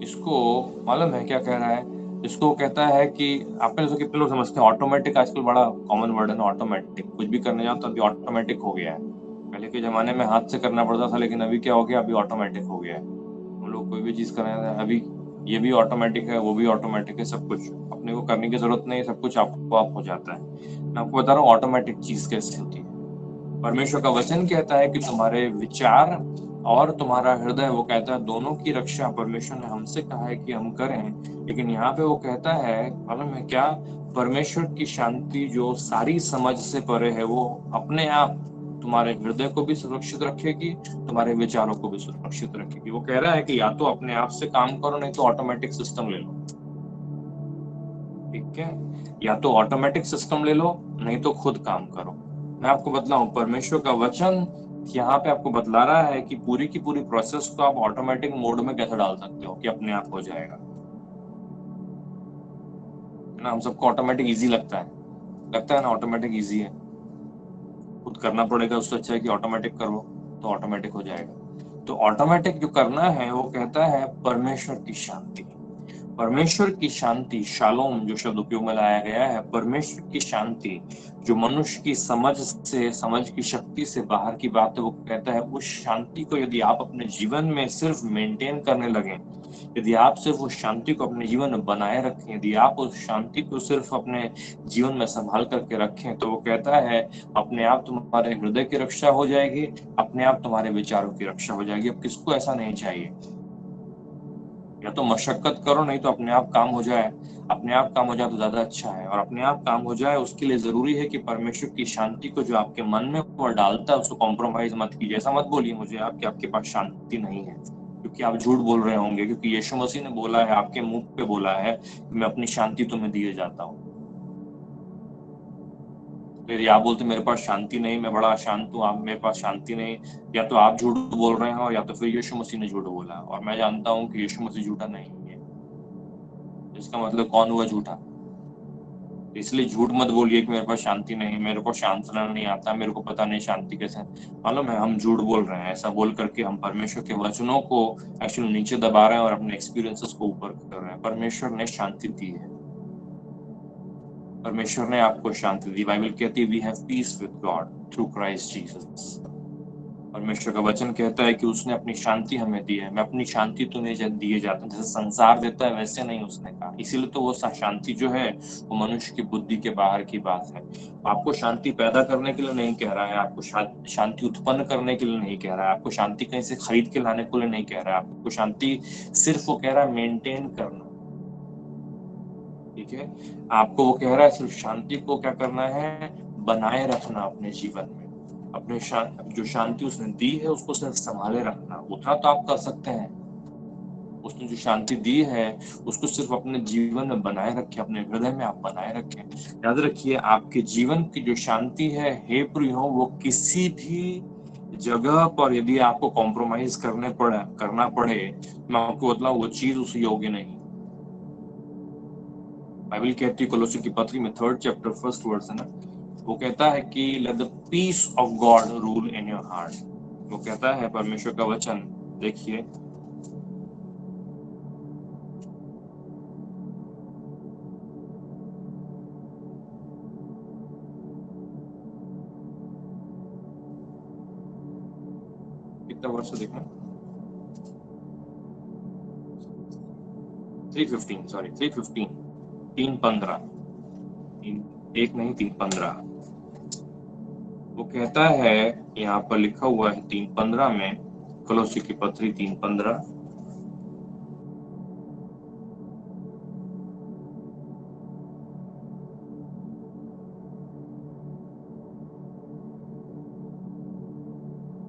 इसको मालूम है क्या कह रहा है? इसको कहता है कि आपने जैसे कितने लोग समझते हैं ऑटोमेटिक, आजकल बड़ा कॉमन वर्ड है ना ऑटोमेटिक, कुछ भी करने जाओ तो अभी ऑटोमेटिक हो गया है। पहले के जमाने में हाथ से करना पड़ता था, लेकिन अभी क्या हो गया, अभी ऑटोमेटिक हो गया है। हम लोग कोई भी चीज कर रहे हैं अभी, ये भी ऑटोमेटिक है, वो भी ऑटोमेटिक है, सब कुछ अपने को करने की जरूरत नहीं, सब कुछ आपको आप हो जाता है। मैं आपको बता रहा हूँ ऑटोमेटिक चीज कैसे होती है। परमेश्वर का वचन कहता है कि तुम्हारे विचार और तुम्हारा हृदय, वो कहता है दोनों की रक्षा परमेश्वर ने हमसे कहा है कि हम करें। लेकिन यहाँ पे वो कहता है, मालूम है क्या, परमेश्वर की शांति जो सारी समझ से परे है, वो अपने आप तुम्हारे हृदय को भी सुरक्षित रखेगी, तुम्हारे विचारों को भी सुरक्षित रखेगी। वो कह रहा है कि या तो अपने आप से काम करो, नहीं तो ऑटोमेटिक सिस्टम ले लो। ठीक है, या तो ऑटोमेटिक सिस्टम ले लो, नहीं तो खुद काम करो। मैं आपको बतलाऊं, परमेश्वर का वचन यहाँ पे आपको बतला रहा है कि पूरी की पूरी प्रोसेस को आप ऑटोमेटिक मोड में कैसे डाल सकते हो कि अपने आप हो जाएगा। ना हम सबको ऑटोमेटिक इजी लगता है ना, ऑटोमेटिक इजी है, खुद करना पड़ेगा, उससे अच्छा है कि ऑटोमेटिक करो तो ऑटोमेटिक हो जाएगा। तो ऑटोमेटिक जो करना है, वो कहता है परमेश्वर की शांति। परमेश्वर की शांति, शालोम जो शब्द उपयोग में लाया गया है, परमेश्वर की शांति जो मनुष्य की समझ से, समझ की शक्ति से बाहर की बात है, वो कहता है उस शांति को यदि आप अपने जीवन में सिर्फ मेंटेन करने लगे, यदि आप सिर्फ उस शांति को अपने जीवन में बनाए रखें, यदि आप उस शांति को सिर्फ अपने जीवन में संभाल करके रखें, तो वो कहता है अपने आप तुम्हारे हृदय की रक्षा हो जाएगी, अपने आप तुम्हारे विचारों की रक्षा हो जाएगी। अब किसको ऐसा नहीं चाहिए? या तो मशक्कत करो, नहीं तो अपने आप काम हो जाए। अपने आप काम हो जाए तो ज्यादा अच्छा है, और अपने आप काम हो जाए उसके लिए जरूरी है कि परमेश्वर की शांति को जो आपके मन में वो डालता है, उसको कॉम्प्रोमाइज मत कीजिए। ऐसा मत बोलिए मुझे आप कि आपके पास शांति नहीं है, क्योंकि आप झूठ बोल रहे होंगे, क्योंकि यीशु मसीह ने बोला है, आपके मुंह पे बोला है कि मैं अपनी शांति तुम्हें दिए जाता हूँ। फिर आप बोलते मेरे पास शांति नहीं, मैं बड़ा शांत हूँ, आप मेरे पास शांति नहीं, या तो आप झूठ बोल रहे हो या तो फिर यीशु मसीह ने झूठ बोला। और मैं जानता हूँ कि यीशु मसीह झूठा नहीं है। इसका मतलब कौन हुआ झूठा? इसलिए झूठ मत बोलिए कि मेरे पास शांति नहीं, मेरे को शांत रहना नहीं आता, मेरे को पता नहीं शांति कैसे। मालूम है हम झूठ बोल रहे हैं। ऐसा बोल करके हम परमेश्वर के वचनों को एक्चुअली नीचे दबा रहे हैं और अपने एक्सपीरियंसेस को ऊपर कर रहे हैं। परमेश्वर ने शांति दी है, परमेश्वर ने आपको शांति दी। बाइबल कहती है we have peace with God through Christ Jesus. परमेश्वर का वचन कहता है कि उसने अपनी शांति हमें दी है। मैं अपनी शांति तुम्हें दिए जाता हूँ, जैसे संसार देता है वैसे नहीं, उसने कहा। इसीलिए तो वो शांति जो है वो मनुष्य की बुद्धि के बाहर की बात है। आपको शांति पैदा करने के लिए नहीं कह रहा है, आपको शांति उत्पन्न करने के लिए नहीं कह रहा है, आपको शांति कहीं से खरीद के लाने के लिए नहीं कह रहा है, आपको शांति सिर्फ वो कह रहा है मेंटेन करना। ठीक है, आपको वो कह रहा है सिर्फ शांति को क्या करना है, बनाए रखना अपने जीवन में। अपने जो शांति उसने दी है उसको सिर्फ संभाले रखना, उतना तो आप कर सकते हैं। उसने जो शांति दी है उसको सिर्फ अपने जीवन में बनाए रखें, अपने हृदय में आप बनाए रखें। याद रखिए आपके जीवन की जो शांति है, हे प्रियो, वो किसी भी जगह पर यदि आपको कॉम्प्रोमाइज करना पड़े, मैं आपको बतलाऊं वो चीज उस योग्य नहीं। बाइबल कहती है कोलोसी की पत्री में 3rd चैप्टर 1st वर्स है ना, वो कहता है कि let the peace of God rule in your heart. वो कहता है परमेश्वर का वचन, देखिए कितना वर्ष देखना, 3:15, सॉरी 3:15, 3:15, एक नहीं 3:15। वो कहता है, यहाँ पर लिखा हुआ है 3:15 में, कोलोसी की पत्री 3:15,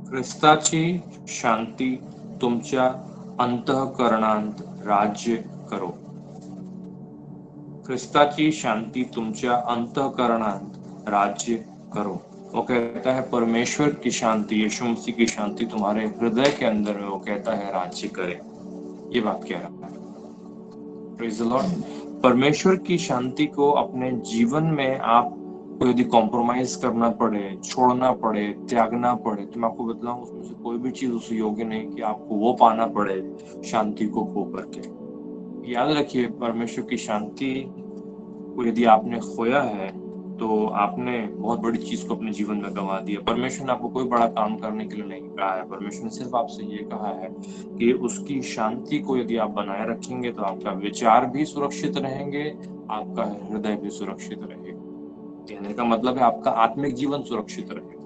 ख्रिस्ताची शांती तुमच्या अंतःकरणांत राज्य करो। ख्रिस्ताची शांति तुमच्या अंतःकरणांत राज्य करो। वो कहता है परमेश्वर की शांति, यीशु मसीह की शांति तुम्हारे हृदय के अंदर में, वो कहता है राज्य करे। ये बात कह रहा है। Praise the Lord. परमेश्वर की शांति को अपने जीवन में आप को यदि कॉम्प्रोमाइज करना पड़े, छोड़ना पड़े, त्यागना पड़े, तो मैं आपको बतलाऊं उसमें से कोई भी चीज उस योग्य नहीं कि आपको वो पाना पड़े शांति को खो करके। याद रखिए, परमेश्वर की शांति को यदि आपने खोया है तो आपने बहुत बड़ी चीज को अपने जीवन में गंवा दिया। परमेश्वर ने आपको कोई बड़ा काम करने के लिए नहीं कहा है। परमेश्वर ने सिर्फ आपसे ये कहा है कि उसकी शांति को यदि आप बनाए रखेंगे तो आपका विचार भी सुरक्षित रहेंगे, आपका हृदय भी सुरक्षित रहेगा। कहने का मतलब है आपका आत्मिक जीवन सुरक्षित रहेगा।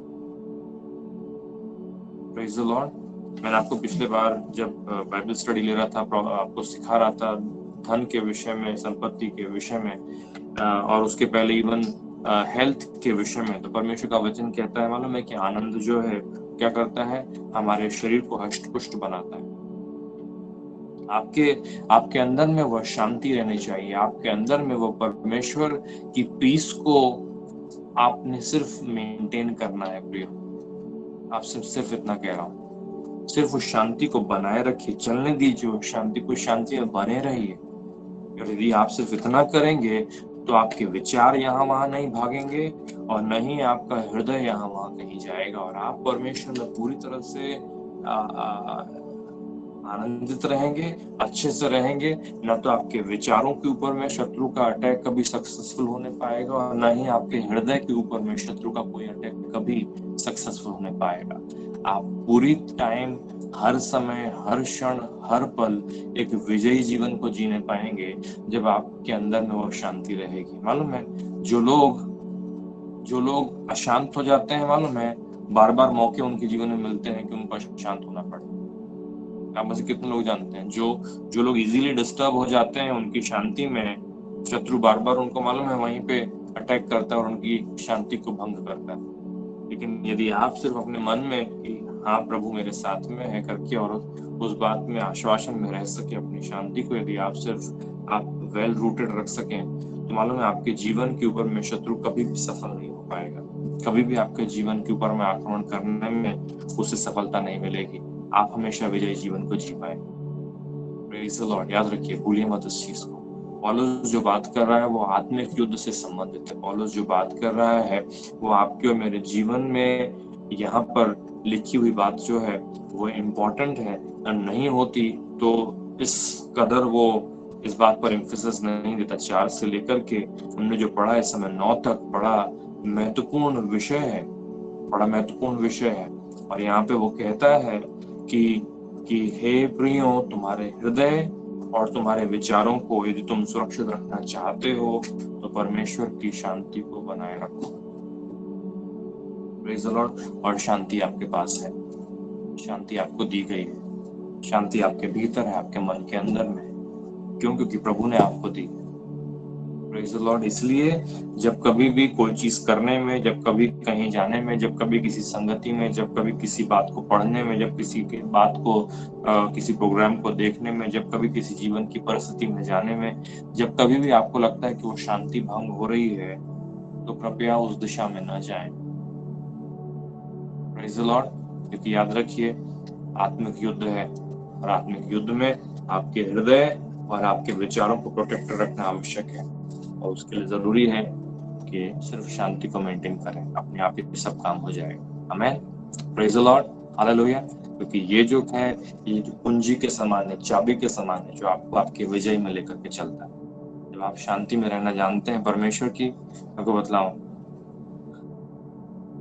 Praise the Lord. मैंने आपको पिछले बार जब बाइबल स्टडी ले रहा था, आपको सिखा रहा था धन के विषय में, संपत्ति के विषय में, और उसके पहले इवन हेल्थ के विषय में, तो परमेश्वर का वचन कहता है, मालूम है कि आनंद जो है क्या करता है, हमारे शरीर को हष्ट पुष्ट बनाता है। आपके अंदर में वह शांति रहनी चाहिए, आपके अंदर में वो परमेश्वर की पीस को आपने सिर्फ मेंटेन करना है प्रिय। आप सिर्फ इतना कह रहा हूँ, सिर्फ उस शांति को बनाए रखिए, चलने दीजिए उस शांति को, शांति में बने रहिए। और यदि आप सिर्फ इतना करेंगे तो आपके विचार यहाँ वहां नहीं भागेंगे और न ही आपका हृदय यहाँ वहां कहीं जाएगा, और आप परमेश्वर में पूरी तरह से आनंदित रहेंगे, अच्छे से रहेंगे। न तो आपके विचारों के ऊपर में शत्रु का अटैक कभी सक्सेसफुल होने पाएगा, और न ही आपके हृदय के ऊपर में शत्रु का कोई अटैक कभी सक्सेसफुल होने पाएगा। आप पूरी टाइम, हर समय, हर क्षण, हर पल एक विजयी जीवन को जीने पाएंगे जब आपके अंदर में वो शांति रहेगी। मालूम है, जो लोग अशांत हो जाते हैं, मालूम है, बार बार मौके उनके जीवन में मिलते हैं कि उनको शांत होना पड़े। आप में से कितने लोग जानते हैं जो लोग इजीली डिस्टर्ब हो जाते हैं, उनकी शांति में शत्रु बार बार उनको, मालूम है, वहीं पे अटैक करता है और उनकी शांति को भंग करता है। लेकिन यदि आप सिर्फ अपने मन में कि हाँ प्रभु मेरे साथ में है करके, और उस बात में आश्वासन में रह सके, अपनी शांति को यदि आप सिर्फ आप वेल रूटेड रख सकें, तो मालूम है आपके जीवन के ऊपर में शत्रु कभी भी सफल नहीं हो पाएगा। कभी भी आपके जीवन के ऊपर में आक्रमण करने में उसे सफलता नहीं मिलेगी। आप हमेशा विजयी जीवन को जी पाए। Praise the Lord. याद रखिए, भूलिए मत इस चीज को। पौलुस जो बात कर रहा है वो आत्मिक युद्ध से संबंधित है। पौलुस जो बात कर रहा है वो आपके और मेरे जीवन में यहाँ पर लिखी हुई बात जो है वो इम्पोर्टेंट है, और नहीं होती तो इस कदर वो इस बात पर एम्फेसिस नहीं देता। 4 से लेकर के हमने जो पढ़ा इस समय 9 तक बड़ा महत्वपूर्ण विषय है, बड़ा महत्वपूर्ण विषय है। और यहाँ पे वो कहता है कि हे प्रियो, तुम्हारे हृदय और तुम्हारे विचारों को यदि तुम सुरक्षित रखना चाहते हो तो परमेश्वर की शांति को बनाए रखो। Praise the Lord. और शांति आपके पास है, शांति आपको दी गई है, शांति आपके भीतर है, आपके मन के अंदर में। क्यों? क्योंकि प्रभु ने आपको दी। Praise the Lord. इसलिए जब कभी भी कोई चीज करने में, जब कभी कहीं जाने में, जब कभी किसी संगति में, जब कभी किसी बात को पढ़ने में, जब किसी के बात को किसी प्रोग्राम को देखने में, जब कभी किसी जीवन की परिस्थिति में जाने में, जब कभी भी आपको लगता है कि वो शांति भंग हो रही है, तो कृपया उस दिशा में न जाएं। Praise the Lord. क्योंकि याद रखिए, आत्मिक युद्ध है, और आत्मिक युद्ध में आपके हृदय और आपके विचारों को प्रोटेक्ट रखना आवश्यक है, और उसके लिए जरूरी है कि सिर्फ शांति को मेंटेन करें, अपने आप ही सब काम हो जाएगा। Amen. Praise the Lord. Hallelujah. क्योंकि ये जो है, ये जो कुंजी के समान है, चाबी के समान है, जो आपको आपके विजय में लेकर के चलता है। जब आप शांति में रहना जानते हैं परमेश्वर की, आपको बतलाऊं,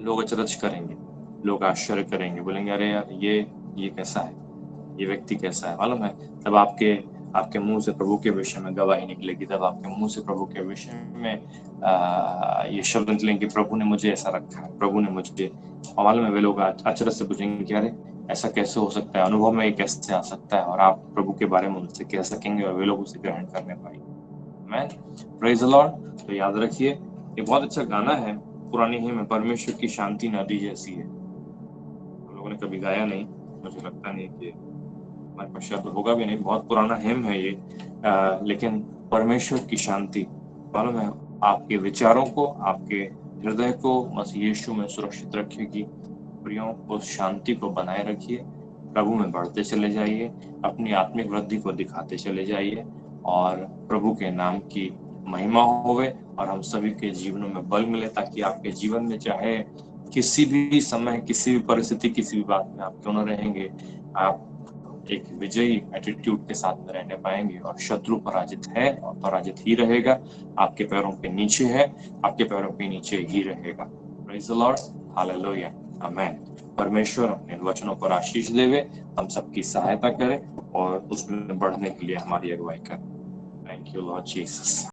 लोग अचरज करेंगे, लोग आश्चर्य करेंगे, बोलेंगे अरे यार ये कैसा है, ये व्यक्ति कैसा है। मालूम है, तब आपके मुंह से प्रभु के विषय में गवाही निकलेगी, तब आपके मुंह से प्रभु के विषय में ये शब्द निकलेंगे, प्रभु ने मुझे ऐसा रखा है, प्रभु ने मुझे। और मालूम है, वे लोग अचरज से पूछेंगे कि अरे ऐसा कैसे हो सकता है, अनुभव में ये कैसे आ सकता है, और आप प्रभु के बारे में उनसे कह सकेंगे और वे लोग उसे ग्रहण करने पाएंगे। आमेन। Praise the Lord. तो याद रखिए, ये बहुत अच्छा गाना है, पुरानी हिम में, परमेश्वर की शांति नदी जैसी है। हम लोगों ने कभी गाया नहीं, मुझे लगता नहीं कि हमारे पास शब्द होगा भी नहीं, बहुत पुराना हिम है ये। लेकिन परमेश्वर की शांति, मालूम है, आपके विचारों को, आपके हृदय को बस यीशु में सुरक्षित रखेगी। प्रियों, उस शांति को बनाए रखिए, प्रभु में बढ़ते चले जाइए, अपनी आत्मिक वृद्धि को दिखाते चले जाइए, और प्रभु के नाम की महिमा होवे, और हम सभी के जीवनों में बल मिले, ताकि आपके जीवन में चाहे किसी भी समय, किसी भी परिस्थिति, किसी भी बात में आप क्यों न रहेंगे, आप एक विजयी एटीट्यूड के साथ में रहने पाएंगे और शत्रु पराजित है और पराजित ही रहेगा, आपके पैरों के नीचे है, आपके पैरों के नीचे ही रहेगा। प्रेज द लॉर्ड, हालेलुया, आमेन। परमेश्वर अपने वचनों पर आशीष देवे, हम सबकी सहायता करे और उसमें बढ़ने के लिए हमारी अगुवाई करे। Thank you Lord Jesus.